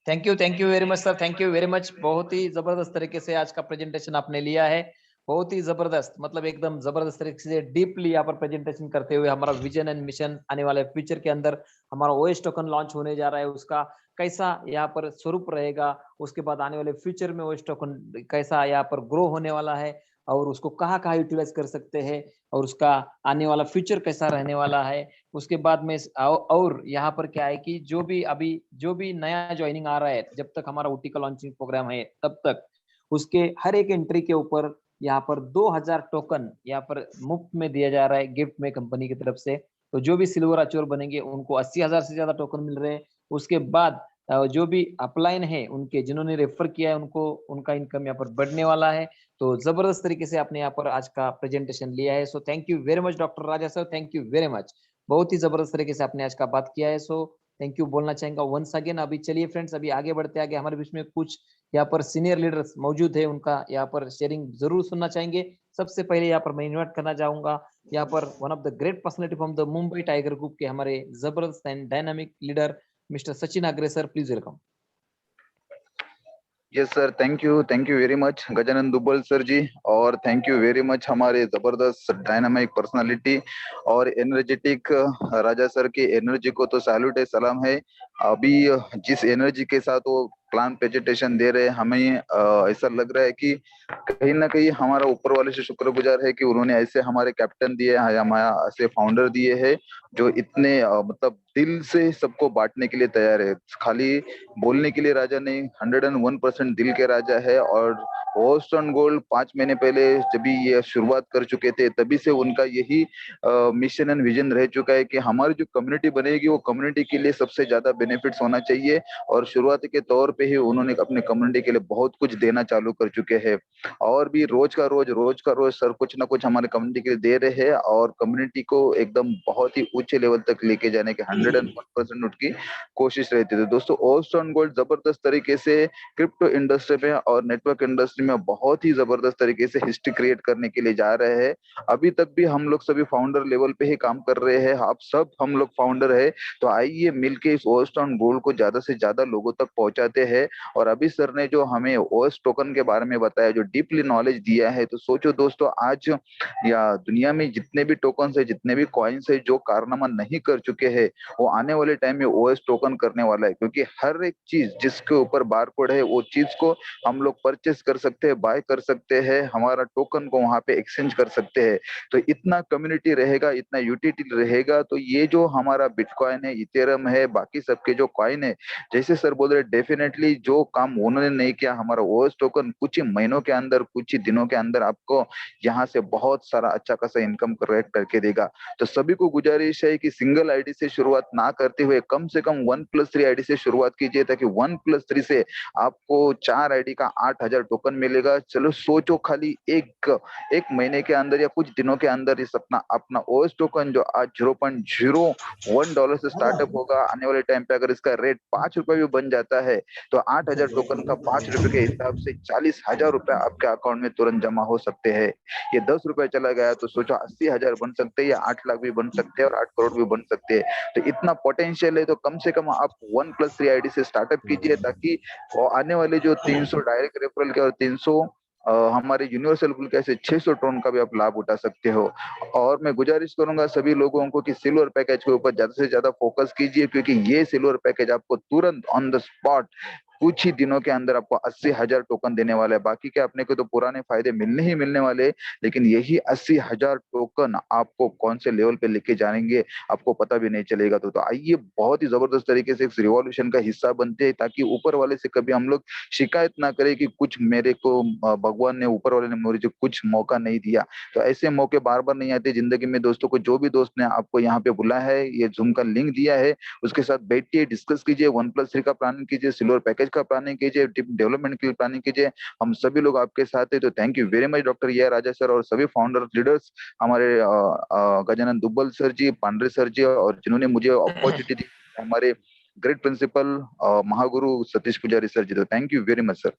thank you very much sir, thank you very much. बहुत ही जबरदस्त तरीके से आज का प्रेजेंटेशन आपने लिया है, बहुत ही जबरदस्त, मतलब एकदम जबरदस्त तरीके से डीपली यहाँ पर प्रेजेंटेशन करते हुए हमारा विजन एंड मिशन, आने वाले फ्यूचर के अंदर हमारा ओएस टोकन लॉन्च होने जा रहा है, उसका कैसा यहाँ पर स्वरूप रहेगा, उसके बाद आने वाले फ्यूचर में ओएस टोकन कैसा यहाँ पर ग्रो होने वाला है और उसको कहाँ कहाँ यूटिलाइज कर सकते हैं और उसका आने वाला फ्यूचर कैसा रहने वाला है। उसके बाद में और यहाँ पर क्या है कि जो भी नया ज्वाइनिंग आ रहा है, जब तक हमारा ओटी का लॉन्चिंग प्रोग्राम है तब तक उसके हर एक एंट्री के ऊपर यहाँ पर 2000 टोकन यहाँ पर मुफ्त में दिया जा रहा है गिफ्ट में कंपनी की तरफ से। तो जो भी सिल्वर अचोर बनेंगे उनको 80,000 से ज्यादा टोकन मिल रहे हैं। उसके बाद जो भी अपलाइन है उनके जिन्होंने रेफर किया है उनको उनका इनकम यहाँ पर बढ़ने वाला है। तो जबरदस्त तरीके से आपने यहाँ पर आज का प्रेजेंटेशन लिया है। So thank you very much doctor Raja sir, thank you very much. बहुत ही जबरदस्त तरीके से आपने आज का बात किया है। सो थैंक यू बोलना चाहेंगे वंस अगेन। अभी चलिए फ्रेंड्स, अभी आगे बढ़ते आगे हमारे बीच में कुछ यहाँ पर सीनियर लीडर्स मौजूद है, उनका यहाँ पर शेयरिंग जरूर सुनना चाहेंगे। सबसे पहले यहाँ पर मैं इन्वाइट करना चाहूंगा यहाँ पर one of the great personality from the Mumbai Tiger Group के हमारे जबरदस्त and dynamic leader mister Sachin Agre sir, please welcome. Yes sir, thank you very much Gajanan Dubbal sir ji, और थैंक यू वेरी मच हमारे जबरदस्त डायनामिक पर्सनालिटी और एनर्जेटिक राजा सर की एनर्जी को तो सैल्यूट है, सलाम है। अभी जिस एनर्जी के साथ वो प्लान प्रेजेंटेशन दे रहे हैं, हमें ऐसा लग रहा है कि कहीं ना कहीं हमारा ऊपर वाले से शुक्रगुजार है कि उन्होंने ऐसे हमारे कैप्टन दिए हैं, हमारे ऐसे फाउंडर दिए हैं जो इतने मतलब दिल से सबको बांटने के लिए तैयार है। खाली बोलने के लिए राजा नहीं, 101% दिल के राजा है। और वेस्टर्न गोल्ड 5 महीने पहले जब भी ये शुरुआत कर चुके थे, तभी से उनका यही मिशन एंड विजन रह चुका है कि हमारी जो कम्युनिटी बनेगी वो कम्युनिटी के लिए सबसे ज्यादा बेनिफिट्स होना चाहिए। और शुरुआती के तौर पे ही उन्होंने अपने कम्युनिटी के लिए बहुत कुछ देना चालू कर चुके हैं, और भी रोज का रोज सर कुछ ना कुछ हमारे कम्युनिटी के लिए दे रहे हैं, और कम्युनिटी को एकदम बहुत ही ऊंचे लेवल तक लेके जाने के 101% उनकी कोशिश रहती है। दोस्तों, वेस्टर्न गोल्ड जबरदस्त तरीके से क्रिप्टो इंडस्ट्री में और नेटवर्क इंडस्ट्री में बहुत ही जबरदस्त तरीके से हिस्ट्री क्रिएट करने के लिए जा रहे हैं। अभी तक भी हम लोग सभी फाउंडर लेवल पे ही काम कर रहे हैं, आप सब हम लोग फाउंडर है। तो आइए मिलके इस वेस्टर्न गोल्ड को ज्यादा से ज्यादा लोगों तक पहुंचाते हैं। और अभी सर ने जो हमें ओएस टोकन के बारे में बताया, जो डीपली नॉलेज दिया है, तो सोचो दोस्तों, आज या दुनिया में जितने भी टोकन है, जितने भी कॉइन्स है जो कारनामा नहीं कर चुके हैं, वो आने वाले टाइम में ओएस टोकन करने वाला है। क्योंकि हर एक चीज जिसके ऊपर बारकोड है वो चीज को हम लोग परचेस कर सकते हैं, बाय कर सकते हैं, हमारा टोकन को वहां पे एक्सचेंज कर सकते हैं। तो इतना कम्युनिटी रहेगा, इतना यूटिलिटी रहेगा, तो ये जो हमारा बिटकॉइन है, इथेरियम है, बाकी सबके जो कॉइन है, जैसे सर बोल रहे, डेफिनेटली जो काम उन्होंने नहीं किया, हमारा ओएस टोकन कुछ ही महीनों के अंदर, कुछ ही दिनों के अंदर आपको यहाँ से बहुत सारा अच्छा खासा इनकम करके देगा। तो सभी को गुजारिश है कि सिंगल आईडी से शुरुआत ना करते हुए कम से कम 1+3 आईडी से शुरुआत कीजिए, ताकि 1+3 से आपको 4 आईडी का 8,000 टोकन मिलेगा। चलो सोचो, खाली एक महीने के अंदर या कुछ दिनों के अंदर इस अपना ओएस टोकन जो आज $0.01 से स्टार्टअप होगा, आने वाले टाइम पे अगर इसका रेट ₹5 भी बन जाता है, तो 8,000 टोकन का ₹5 के हिसाब से 40,000 रुपए आपके अकाउंट में तुरंत जमा हो सकते हैं। ये ₹10 चला गया तो सोचो 80,000 बन सकते हैं, या 8 लाख भी बन सकते हैं, और 8 करोड़ भी बन सकते हैं। तो इतना पोटेंशियल है, तो कम से कम आप 1+3 आईडी से स्टार्टअप कीजिए, ताकि आने वाले जो 300 डायरेक्ट रेफरल के और 300 हमारे यूनिवर्सल पुल के ऐसे 600 टोन का भी आप लाभ उठा सकते हो। और मैं गुजारिश करूंगा सभी लोगों को कि सिल्वर पैकेज के ऊपर ज्यादा से ज्यादा फोकस कीजिए, क्योंकि ये सिल्वर पैकेज आपको तुरंत ऑन द स्पॉट कुछ ही दिनों के अंदर आपको 80,000 टोकन देने वाला है। बाकी के अपने को तो पुराने फायदे मिलने ही मिलने वाले हैं, लेकिन यही 80,000 टोकन आपको कौन से लेवल पे लेके जाएंगे आपको पता भी नहीं चलेगा। तो आइए बहुत ही जबरदस्त तरीके से इस रिवॉल्यूशन का हिस्सा बनते हैं, ताकि ऊपर वाले से कभी हम लोग शिकायत ना करें कि कुछ मेरे को भगवान ने, ऊपर वाले ने मुझे कुछ मौका नहीं दिया। तो ऐसे मौके बार बार नहीं आते जिंदगी में दोस्तों। को जो भी दोस्त ने आपको यहाँ पे बुलाया है, ये जूम का लिंक दिया है, उसके साथ बैठिए, डिस्कस कीजिए, 1+3 का प्लानिंग कीजिए, सिल्वर पैकेज का प्लानिंग कीजिए, डेवलपमेंट की प्लानिंग कीजिए। हम सभी लोग आपके साथ है। तो thank you very much doctor A Raja sir और सभी फाउंडर लीडर्स, हमारे गजानन दुब्बल सर जी, पांडे सर जी, और जिन्होंने मुझे अपॉर्चुनिटी दी, हमारे great principal Mahaguru Satish Pujari sir ji. तो thank you very much sir.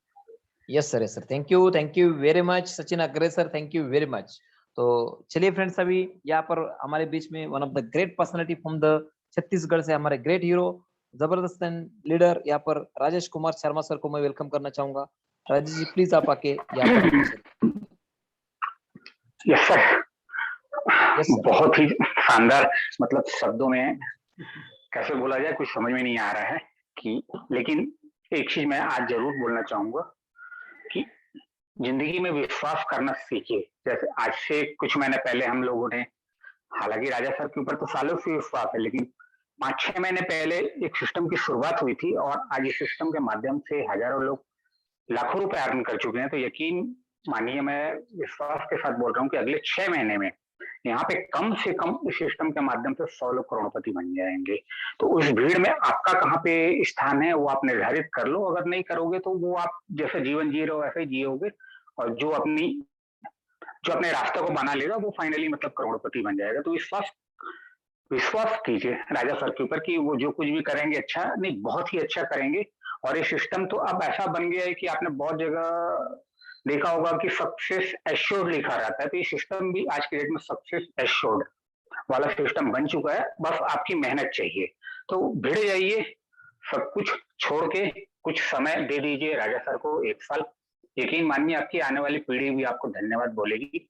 Yes sir, thank you very much Sachin Agre sir, thank you very much. तो चलिए फ्रेंड्स, अभी यहाँ पर हमारे बीच में one of the great personality from the Chhattisgarh से हमारे ग्रेट हीरो, जबरदस्त लीडर यहाँ पर राजेश कुमार शर्मा सर को मैं वेलकम करना चाहूंगा। राजेश जी प्लीज आप आके यहाँ पर यस सर, यस सर। बहुत ही शानदार, मतलब शब्दों में कैसे बोला जाए कुछ समझ में नहीं आ रहा है कि, लेकिन एक चीज मैं आज जरूर बोलना चाहूंगा कि जिंदगी में विश्वास करना सीखिए। जैसे आज से कुछ महीने पहले हम लोगों ने, हालांकि राजा सर के ऊपर तो सालों से विश्वास है, लेकिन 5-6 महीने पहले एक सिस्टम की शुरुआत हुई थी और आज इस सिस्टम के माध्यम से हजारों लोग लाखों रुपए अर्न कर चुके हैं। तो यकीन मानिए, मैं विश्वास के साथ बोल रहा हूँ कि अगले 6 महीने में यहाँ पे कम से कम इस सिस्टम के माध्यम से 100 लोग करोड़पति बन जाएंगे। तो उस भीड़ में आपका कहाँ पे स्थान है वो आप निर्धारित कर लो। अगर नहीं करोगे तो वो आप जैसे जीवन जी रहे हो वैसे ही जियोगे, और जो अपने रास्ते को बना लेगा वो फाइनली मतलब करोड़पति बन जाएगा। तो विश्वास कीजिए राजा सर के ऊपर कि वो जो कुछ भी करेंगे अच्छा नहीं, बहुत ही अच्छा करेंगे। और ये सिस्टम तो अब ऐसा बन गया है कि आपने बहुत जगह देखा होगा कि सक्सेस एश्योर्ड लिखा रहता है। तो ये सिस्टम भी आज के डेट में सक्सेस एश्योर्ड वाला सिस्टम बन चुका है। बस आपकी मेहनत चाहिए। तो भिड़ जाइए, सब कुछ छोड़ के कुछ समय दे दीजिए राजा सर को, 1 साल। यकीन मानिए आपकी आने वाली पीढ़ी भी आपको धन्यवाद बोलेगी।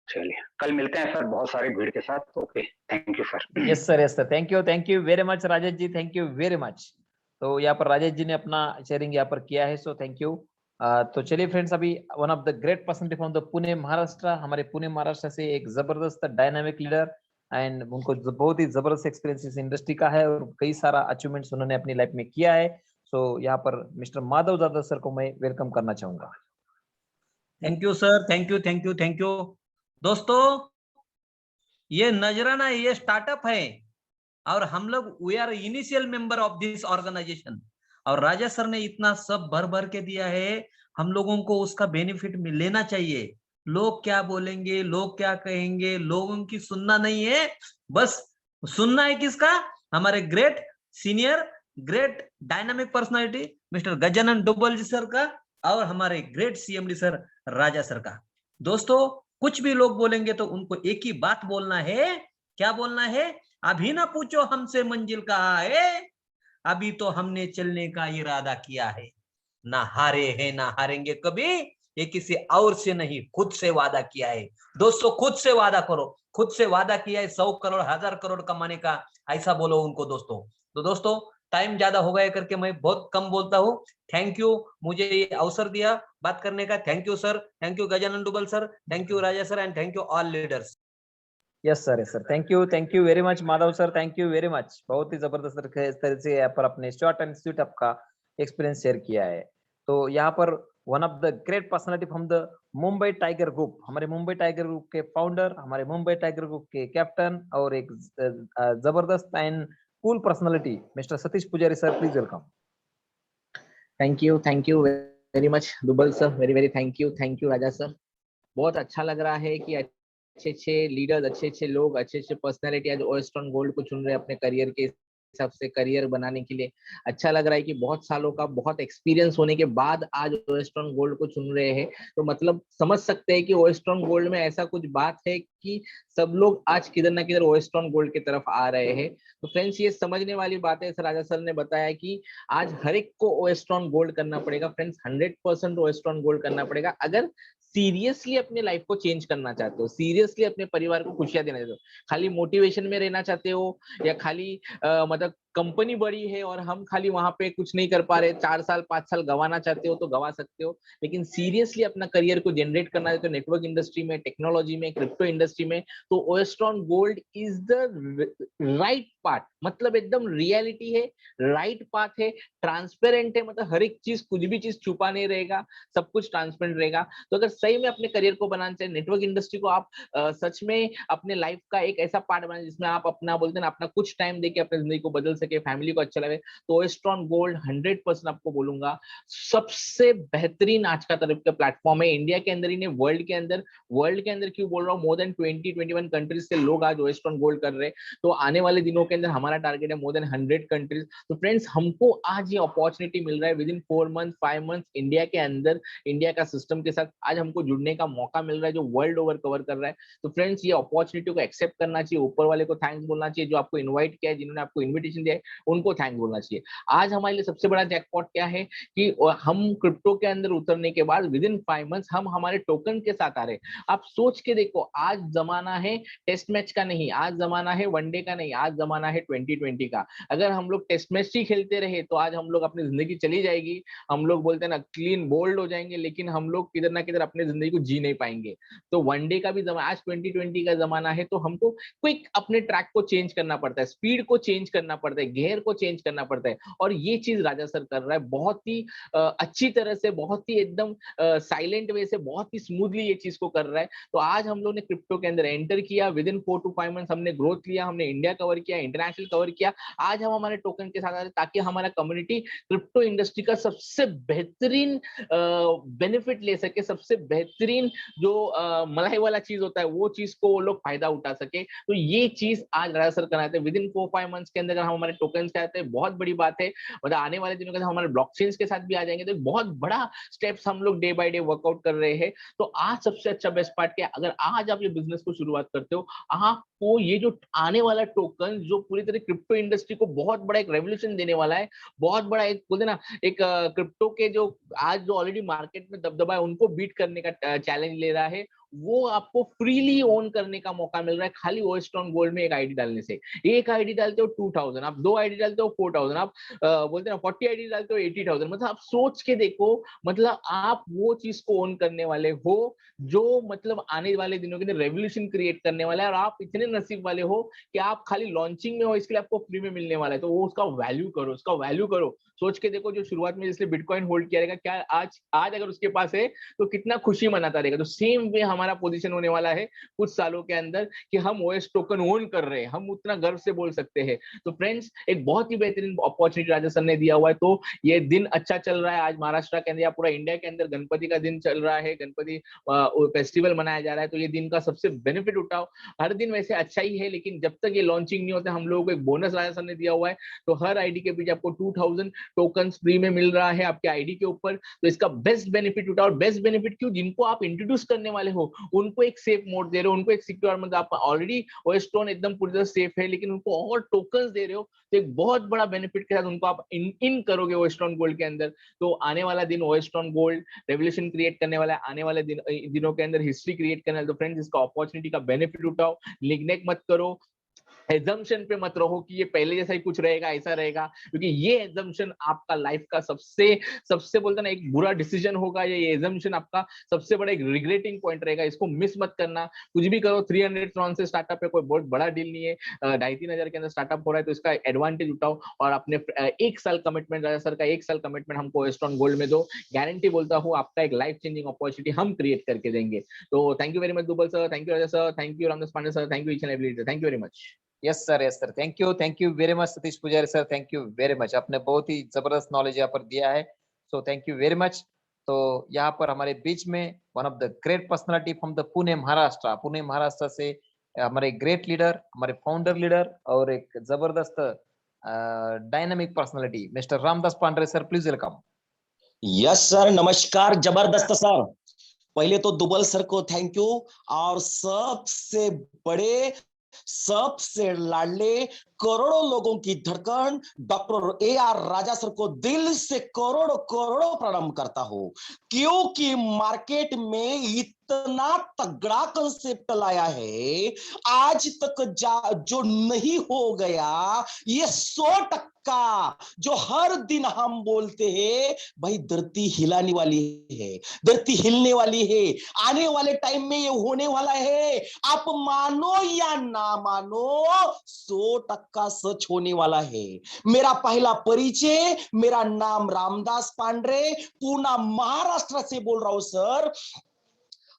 चलिए कल मिलते हैं सर बहुत सारे भीड़ के साथ। Okay, thank you sir. Yes sir, thank you very much Rajesh ji, thank you very much. तो यहाँ पर राजेश जी ने अपना शेयरिंग यहाँ पर किया है, सो थैंक यू। तो चलिए फ्रेंड्स, अभी one of the great personality from the Pune Maharashtra, हमारे पुणे महाराष्ट्र से एक जबरदस्त डायनामिक लीडर, एंड उनको बहुत ही जबरदस्त एक्सपीरियंस इस इंडस्ट्री का है और कई सारा अचीवमेंट्स उन्होंने अपनी लाइफ में किया है। सो यहाँ पर मिस्टर माधव जादव सर को मैं वेलकम करना चाहूंगा। Thank you sir, thank you. दोस्तों, ये नजराना ये स्टार्टअप है और हम लोग we are initial member of this organisation, और राजा सर ने इतना सब भर भर के दिया है, हम लोगों को उसका बेनिफिट लेना चाहिए। लोग क्या बोलेंगे, लोग क्या कहेंगे, लोगों की सुनना नहीं है, बस सुनना है किसका? हमारे great senior, great dynamic personality mister Gajanan Dubbal ji sir का, और हमारे great CMD sir Raja sir का। दोस्तों, कुछ भी लोग बोलेंगे तो उनको एक ही बात बोलना है। क्या बोलना है? अभी ना पूछो हमसे मंजिल कहाँ है, अभी तो हमने चलने का इरादा किया है। ना हारे हैं ना हारेंगे कभी, ये किसी और से नहीं, खुद से वादा किया है। दोस्तों, खुद से वादा करो, खुद से वादा किया है 100 करोड़ 1000 करोड़ कमाने का, ऐसा बोलो उनको दोस्तों। तो दोस्तों, टाइम ज्यादा हो गया करके मैं बहुत कम बोलता हूँ। थैंक यू मुझे ये अवसर दिया बात करने का। Thank you sir, thank you Gajanan Dubbal sir, thank you Raja sir, and thank you all leaders. Yes sir, thank you very much Madhav sir, thank you very much. बहुत ही जबरदस्त तरह से यहाँ पर अपने शॉर्ट एंड स्वीट आपका एक्सपीरियंस शेयर किया है। तो यहाँ पर one of the great personality from the Mumbai Tiger Group, हमारे मुंबई टाइगर ग्रुप के फाउंडर, हमारे मुंबई टाइगर ग्रुप के कैप्टन और एक जबरदस्त and cool personality mister Satish Pujari sir, please welcome. Thank you very much Dubbal sir, very thank you Raja sir. बहुत अच्छा लग रहा है कि अच्छे लीडर्स, अच्छे लोग, अच्छे पर्सनालिटी आज ओएस्ट्रॉन गोल्ड को चुन रहे हैं अपने करियर के हिसाब से, करियर बनाने के लिए। अच्छा लग रहा है कि बहुत सालों का बहुत एक्सपीरियंस होने के बाद आज ओएस्ट्रॉन गोल्ड को चुन रहे हैं। तो मतलब समझ सकते हैं कि ओएस्ट्रॉन गोल्ड में ऐसा कुछ बात है कि सब लोग आज किधर ना किधर ओएस्ट्रॉन गोल्ड की तरफ आ रहे हैं। तो फ्रेंड्स, ये समझने वाली बात है। राजा सर ने बताया कि आज हर एक को ओएस्ट्रॉन गोल्ड करना पड़ेगा। फ्रेंड्स, 100% ओएस्ट्रॉन गोल्ड करना पड़ेगा अगर सीरियसली अपने लाइफ को चेंज करना चाहते हो, सीरियसली अपने परिवार को खुशियां देना चाहते हो। खाली मोटिवेशन में रहना चाहते हो या खाली मतलब कंपनी बड़ी है और हम खाली वहां पे कुछ नहीं कर पा रहे, 4 साल 5 साल गंवाना चाहते हो तो गंवा सकते हो, लेकिन सीरियसली अपना करियर को जनरेट करना है तो नेटवर्क इंडस्ट्री में, टेक्नोलॉजी में, क्रिप्टो इंडस्ट्री में, तो Oestron Gold is the right part, मतलब एकदम रियलिटी है, राइट पाथ है, ट्रांसपेरेंट है, मतलब हर एक चीज, कुछ भी चीज छुपा नहीं रहेगा, सब कुछ ट्रांसपेरेंट रहेगा। तो अगर सही में अपने करियर को बनाना चाहिए, नेटवर्क इंडस्ट्री को आप सच में अपने लाइफ का एक ऐसा पार्ट बनाए जिसमें आप अपना बोलते हैं ना, अपना कुछ टाइम देके अपनी जिंदगी को बदल सके, फैमिली को अच्छा लगे, तो ओएस्ट्रॉन गोल्ड 100% आपको बोलूंगा सबसे बेहतरीन आज का तरफ का प्लेटफॉर्म है इंडिया के अंदर ही नहीं, वर्ल्ड के अंदर क्यों बोल रहा हूँ, मोर देन 20-21 कंट्रीज से लोग आज ओएस्ट्रॉन गोल्ड कर रहे हैं। तो आने वाले दिनों के अंदर हमारा टारगेट है मोर देन 100 कंट्रीज। तो फ्रेंड्स, हमको आज ये अपॉर्चुनिटी मिल रहा है with in 4 month 5 month India के अंदर, इंडिया का सिस्टम के साथ आज हमको जुड़ने का मौका मिल रहा है जो वर्ल्ड ओवर कवर कर रहा है। तो फ्रेंड्स, ये अपॉर्चुनिटी को एक्सेप्ट करना चाहिए, ऊपर वाले को थैंक्स बोलना चाहिए, जो आपको इन्वाइट किया है, जिन्होंने आपको इन्विटेशन दिया है उनको थैंक्स बोलना चाहिए। आज हमारे लिए सबसे बड़ा जैकपॉट क्या है कि हम क्रिप्टो के अंदर उतरने के बाद विद इन 5 मंथ्स हम हमारे टोकन के साथ आ रहे हैं। आप सोच के देखो, आज जमाना है टेस्ट मैच का नहीं, आज जमाना है वनडे का नहीं, आज जमाना है 2020 का। अगर हम लोग टेस्ट मैच ही खेलते रहे तो आज हम लोग अपनी जिंदगी चली जाएगी, हम लोग बोलते हैं ना क्लीन बोल्ड हो जाएंगे, लेकिन हम लोग किधर ना किधर अपनी जिंदगी को जी नहीं पाएंगे। तो वनडे का भी जमाना, आज 2020 का जमाना है, तो हमको क्विक अपने ट्रैक को चेंज करना पड़ता है, स्पीड को चेंज करना पड़ता है, गियर को चेंज करना पड़ता है, और ये चीज राजा सर कर रहा है बहुत ही अच्छी तरह से, बहुत ही एकदम साइलेंट वे से, बहुत ही स्मूथली ये चीज को कर रहा है। तो आज हम लोग ने क्रिप्टो के अंदर एंटर किया, विद इन 4 to 5 मंथ्स हमने ग्रोथ लिया, हमने इंडिया कवर किया, इंटरनेशनल कवर किया, आज हम हमारे टोकन के साथ आ रहे ताकि हमारा कम्युनिटी क्रिप्टो इंडस्ट्री का सबसे बेहतरीन बेनिफिट ले सके, सबसे बेहतरीन जो मलाई वाला चीज होता है वो चीज को वो लोग फायदा उठा सके। तो ये चीज आज राजा सर कराते हैं विद इन 4-5 मंथ्स के अंदर हम हमारे टोकन के आते हैं, बहुत बड़ी बात है। मतलब आने वाले दिनों के अंदर हमारे ब्लॉकचेन्स के साथ भी आ जाएंगे, तो बहुत बड़ा स्टेप्स हम लोग डे बाय डे वर्कआउट कर रहे हैं। तो आज सबसे अच्छा बेस्ट पार्ट क्या है, अगर आज आप ये बिजनेस को शुरुआत करते हो, आपको ये जो आने वाला टोकन जो पूरी तरह क्रिप्टो इंडस्ट्री को बहुत बड़ा एक रेवोल्यूशन देने वाला है, बहुत बड़ा एक बोलते ना एक क्रिप्टो के जो आज जो ऑलरेडी मार्केट में दबदबा है उनको बीट करने का चैलेंज ले रहा है, वो आपको फ्रीली ओन करने का मौका मिल रहा है खाली ओएस्ट्रॉन गोल्ड में एक आईडी डालने से। एक आईडी डालते हो 2000, आप 2 आईडी डालते हो 4000, आप बोलते हैं ना 40 आईडी डालते हो 80,000। मतलब आप सोच के देखो, मतलब आप वो चीज को ओन करने वाले हो जो मतलब आने वाले दिनों के अंदर रेवोल्यूशन क्रिएट करने वाला है, और आप इतने नसीब वाले हो कि आप खाली लॉन्चिंग में हो, इसके लिए आपको फ्री में मिलने वाला है। तो वो उसका वैल्यू करो, उसका वैल्यू करो। सोच के देखो, जो शुरुआत में जिसने बिटकॉइन होल्ड किया रहेगा, क्या आज अगर उसके पास है तो कितना खुशी मनाता रहेगा। तो सेम वे हमारा पोजीशन होने वाला है कुछ सालों के अंदर कि हम ओएस टोकन ओन कर रहे हैं, हम उतना गर्व से बोल सकते हैं। तो फ्रेंड्स, एक बहुत ही बेहतरीन अपॉर्चुनिटी राजा सर ने दिया हुआ है। तो ये दिन अच्छा चल रहा है, आज महाराष्ट्र के अंदर या पूरा इंडिया के अंदर गणपति का दिन चल रहा है, गणपति फेस्टिवल मनाया जा रहा है। तो ये दिन का सबसे बेनिफिट उठाओ। हर दिन वैसे अच्छा ही है, लेकिन जब तक ये लॉन्चिंग नहीं होता, हम लोगों को एक बोनस राजा सर ने दिया हुआ है। तो हर आईडी के पीछे आपको 2000 टोकन फ्री में मिल रहा है आपके आईडी के ऊपर। तो इसका बेस्ट बेनिफिट उठाओ। बेस्ट बेनिफिट क्यों, जिनको आप इंट्रोड्यूस करने वाले हो उनको एक सेफ मोड दे रहे हो, उनको एक सिक्योर, मतलब आप ऑलरेडी ओएस्ट्रॉन एकदम पूरी तरह सेफ है, लेकिन उनको और टोकन्स दे रहे हो, तो एक बहुत बड़ा बेनिफिट के साथ उनको आप इन करोगे ओएस्ट्रॉन गोल्ड के अंदर। तो आने वाला दिन ओएस्ट्रॉन गोल्ड रेवोल्यूशन क्रिएट करने वाला है, आने वाले दिनों के अंदर हिस्ट्री क्रिएट करने वाला। तो फ्रेंड्स, इसका अपॉर्चुनिटी का बेनिफिट उठाओ, निग्नेक्ट मत करो, एजम्पशन पे मत रहो कि ये पहले जैसा ही कुछ रहेगा, ऐसा रहेगा, क्योंकि ये एजम्पशन आपका लाइफ का सबसे बोलते ना एक बुरा डिसीजन होगा। ये एजम्पशन आपका सबसे बड़ा एक रिग्रेटिंग पॉइंट रहेगा, इसको मिस मत करना। कुछ भी करो, 300 ट्रॉन से स्टार्टअप है, कोई बहुत बड़ा डील नहीं है, 2,500 के अंदर स्टार्टअप हो रहा है। तो इसका एडवांटेज उठाओ और अपने 1 साल कमिटमेंट, राजा सर का 1 साल कमिटमेंट हमको ओएस्ट्रॉन गोल्ड में दो। गारंटी बोलता हूँ, आपका एक लाइफ चेंजिंग अपॉर्चुनिटी हम क्रिएट करके देंगे। तो thank you very much Dubal sir, thank you Raja sir, thank you Ramdas Pandey sir, thank you each and every, thank you very much. Yes sir, thank you very much Satish Pujari sir, thank you very much. आपने बहुत ही जबरदस्त knowledge यहाँ पर दिया है, so thank you very much. तो यहाँ पर हमारे बीच में one of the great personality from the Pune Maharashtra से हमारे ग्रेट लीडर, हमारे फाउंडर लीडर और एक जबरदस्त dynamic personality mister Ramdas Pandey sir, please welcome. Yes sir, नमस्कार, जबरदस्त सर। पहले तो दुबल सर को थैंक यू, और सबसे बड़े, सबसे लाडले, करोड़ों लोगों की धड़कन डॉक्टर AR राजा सर को दिल से करोड़ों करोड़ों प्रणाम करता हूं, क्योंकि मार्केट में इतना तगड़ा कंसेप्ट लाया है, आज तक जो नहीं हो गया, ये 100% जो हर दिन हम बोलते हैं भाई धरती हिलाने वाली है, धरती हिलने वाली है, आने वाले टाइम में ये होने वाला है। आप मानो या ना मानो, 100% सच होने वाला है। मेरा पहला परिचय, मेरा नाम रामदास पांडरे, पूना महाराष्ट्र से बोल रहा हूं सर।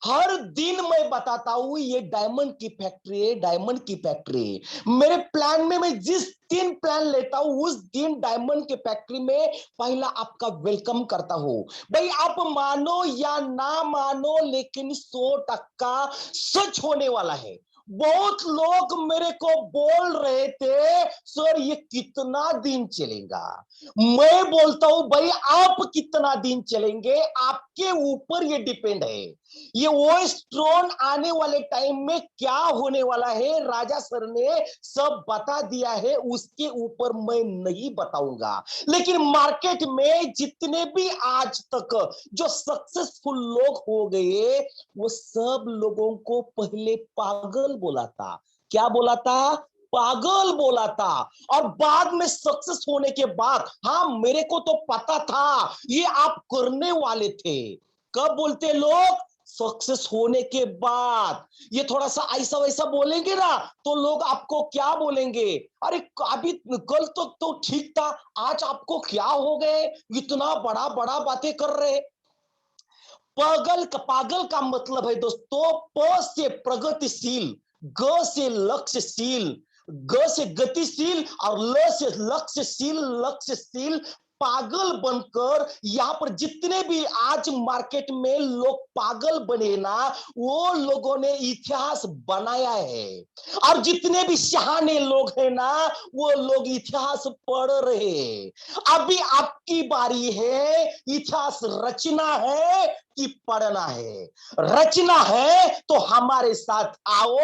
हर दिन मैं बताता हूं ये डायमंड की फैक्ट्री है, डायमंड की फैक्ट्री है। मेरे प्लान में मैं जिस दिन प्लान लेता हूं उस दिन डायमंड के फैक्ट्री में पहला आपका वेलकम करता हूं। भाई आप मानो या ना मानो, लेकिन 100% सच होने वाला है। बहुत लोग मेरे को बोल रहे थे सर ये कितना दिन चलेगा। मैं बोलता हूं भाई आप कितना दिन चलेंगे आपके ऊपर ये डिपेंड है। ये ओएस्ट्रोन आने वाले टाइम में क्या होने वाला है राजा सर ने सब बता दिया है, उसके ऊपर मैं नहीं बताऊंगा। लेकिन मार्केट में जितने भी आज तक जो सक्सेसफुल लोग हो गए, वो सब लोगों को पहले पागल बोला था। क्या बोला था? पागल बोला था। और बाद में सक्सेस होने के बाद, हाँ मेरे को तो पता था ये आप करने वाले थे। कब बोलते लोग? सक्सेस होने के बाद। ये थोड़ा सा ऐसा वैसा बोलेंगे ना तो लोग आपको क्या बोलेंगे, अरे अभी कल तो ठीक था, आज आपको क्या हो गए, इतना बड़ा बड़ा बातें कर रहे। पागल का मतलब है दोस्तों, प से प्रगतिशील, ग से लक्ष्यशील, ग से गतिशील और ल से लक्ष्यशील। पागल बनकर यहां पर जितने भी आज मार्केट में लोग पागल बने ना, वो लोगों ने इतिहास बनाया है। और जितने भी शहाने लोग हैं ना, वो लोग इतिहास पढ़ रहे हैं। अभी आपकी बारी है, इतिहास रचना है कि पढ़ना है। रचना है तो हमारे साथ आओ।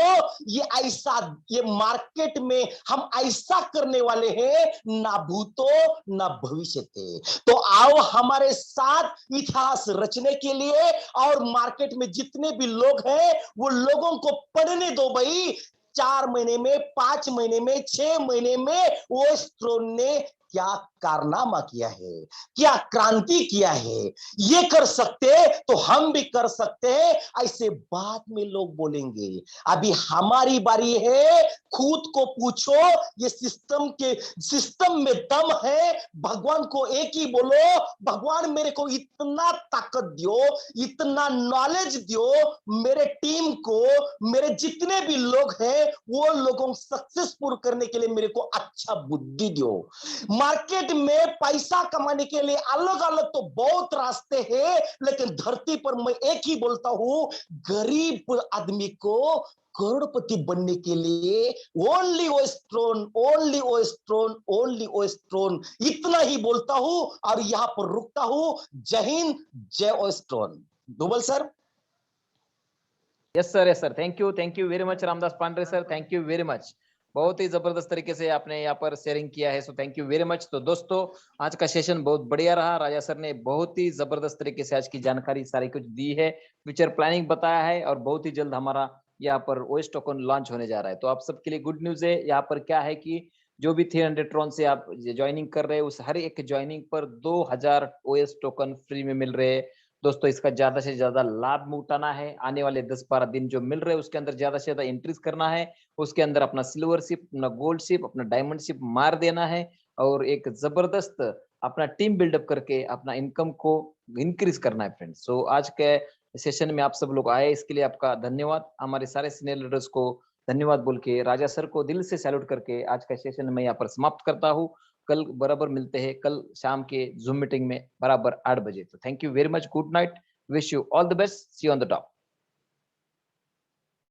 ये मार्केट में हम ऐसा करने वाले हैं, ना भूतो ना भविष्य थे। तो आओ हमारे साथ इतिहास रचने के लिए। और मार्केट में जितने भी लोग हैं वो लोगों को पढ़ने दो भाई। 4 महीने में, 5 महीने में, 6 महीने में ओएस्ट्रोन ने क्या कारनामा किया है, क्या क्रांति किया है। ये कर सकते तो हम भी कर सकते हैं, ऐसे बाद में लोग बोलेंगे। अभी हमारी बारी है, खुद को पूछो ये सिस्टम में दम है। भगवान को एक ही बोलो, भगवान मेरे को इतना ताकत दो, इतना नॉलेज दो, मेरे टीम को, मेरे जितने भी लोग हैं वो लोगों सक्सेसफुल करने के लिए मेरे को अच्छा बुद्धि दो। मार्केट में पैसा कमाने के लिए अलग अलग तो बहुत रास्ते हैं, लेकिन धरती पर मैं एक ही बोलता हूं, गरीब आदमी को करोड़पति बनने के लिए ओनली ओएस्ट्रोन, ओनली ओएस्ट्रोन, ओनली ओएस्ट्रोन, इतना ही बोलता हूं और यहां पर रुकता हूं। जय हिंद, जय Oestron. Dubal sir. Yes sir, thank you very much Ramdas Pandre sir, thank you very much. बहुत ही जबरदस्त तरीके से आपने यहाँ पर शेयरिंग किया है, so thank you very much. तो दोस्तों आज का सेशन बहुत बढ़िया रहा। राजा सर ने बहुत ही जबरदस्त तरीके से आज की जानकारी सारी कुछ दी है, फ्यूचर प्लानिंग बताया है, और बहुत ही जल्द हमारा यहाँ पर ओएस टोकन लॉन्च होने जा रहा है। तो आप सबके लिए गुड न्यूज है। यहाँ पर क्या है कि जो भी 300 ट्रॉन से आप ज्वाइनिंग कर रहे हैं, उस हर एक ज्वाइनिंग पर 2000 ओएस टोकन फ्री में मिल रहे हैं। दोस्तों इसका ज्यादा से ज्यादा लाभ उठाना है। आने वाले 10-12 दिन जो मिल रहे हैं उसके अंदर ज्यादा से ज्यादा एंट्रीज करना है। उसके अंदर अपना सिल्वर शिप, अपना गोल्ड शिप, अपना डायमंड शिप मार देना है, और एक जबरदस्त अपना टीम बिल्डअप करके अपना इनकम को इंक्रीज करना है फ्रेंड्स। सो आज के सेशन में आप सब लोग आए, इसके लिए आपका धन्यवाद। हमारे सारे सीनियर लीडर्स को धन्यवाद बोल के, राजा सर को दिल से सैल्यूट करके आज का सेशन मैं यहाँ पर समाप्त करता हूँ। कल बराबर मिलते हैं, कल शाम के जूम मीटिंग में बराबर 8 बजे। तो thank you very much, good night, wish you all the best, see you on the top.